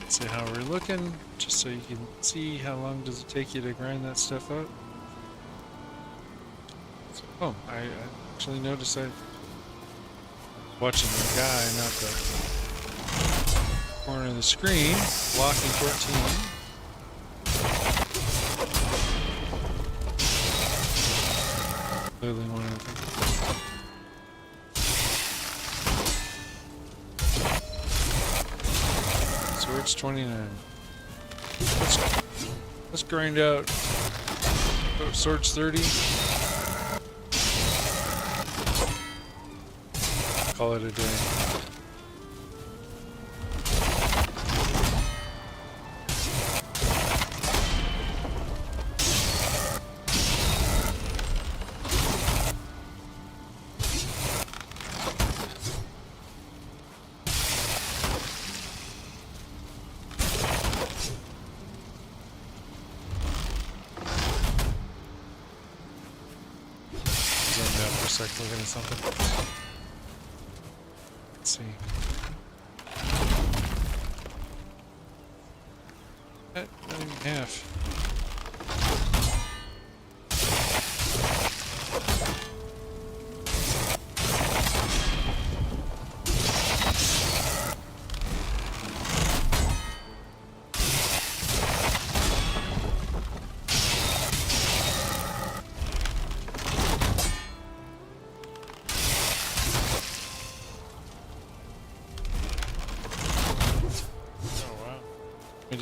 See how we're looking, just so you can see how long does it take you to grind that stuff up. So, oh, I actually noticed I'm watching the guy, not the corner of the screen, blocking 14. Clearly one of them. Swords 29. Let's grind out swords 30. Call it a day. Looking at something. Let's see. Not even half.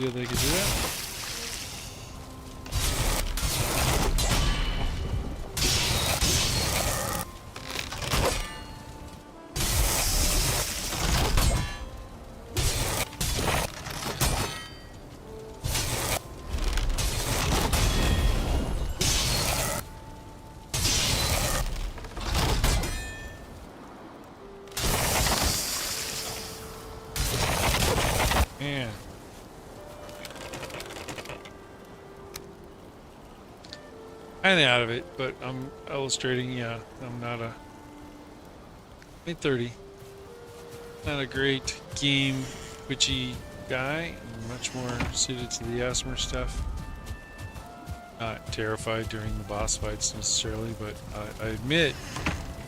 idea they could do that. Man. Kinda out of it, but I'm illustrating, yeah. I'm not a 30. Not a great game twitchy guy. I'm much more suited to the ASMR stuff. Not terrified during the boss fights necessarily, but I admit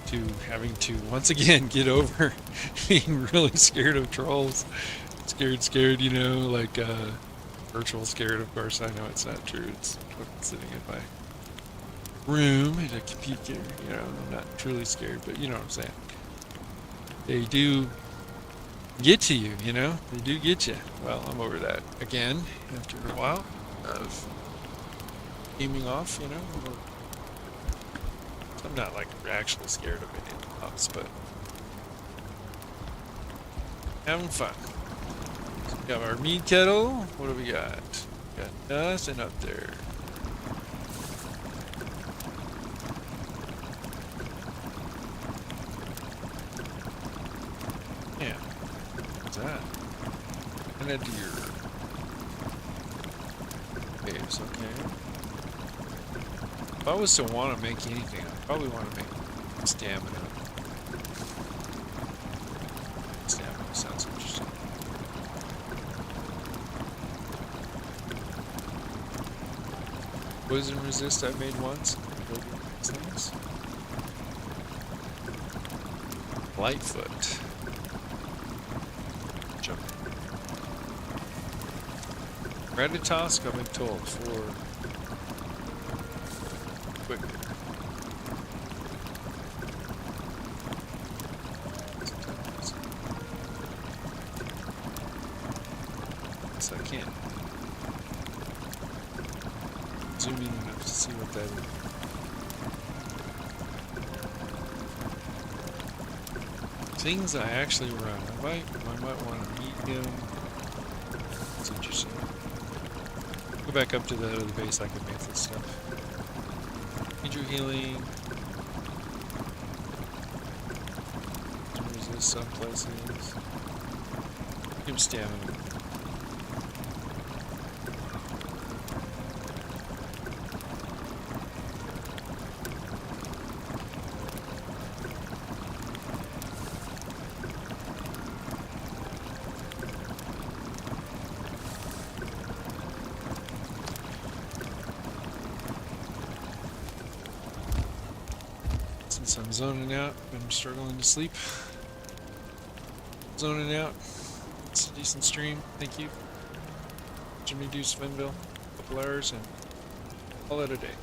to having to once again get over being really scared of trolls. Scared, you know, like virtual scared, of course. I know it's not true. It's sitting in my room at a computer, you know. I'm not truly scared, but you know what I'm saying. They do get to you, you know. They do get you. Well, I'm over that again after a while of gaming off, you know. I'm not like actually scared of any of the mobs, but having fun. We got our mead kettle. What do we got? Got nothing up there. Yeah. What's that? And a deer. Caves, okay. If I was to want to make anything, I'd probably want to make stamina. Stamina sounds interesting. Poison resist I made once. These things. Lightfoot. Jump. Ratatosk, I've been told, for quicker. Yes, I can. Zoom in enough to see what that is. Things I actually run. I might want to meet him. It's interesting. Go back up to the other base. I can make this stuff. Major healing. Resist some places. Give him stamina. Since I'm zoning out, I'm struggling to sleep. Zoning out. It's a decent stream. Thank you. Jimmy do Svenville. A couple hours and call it a day.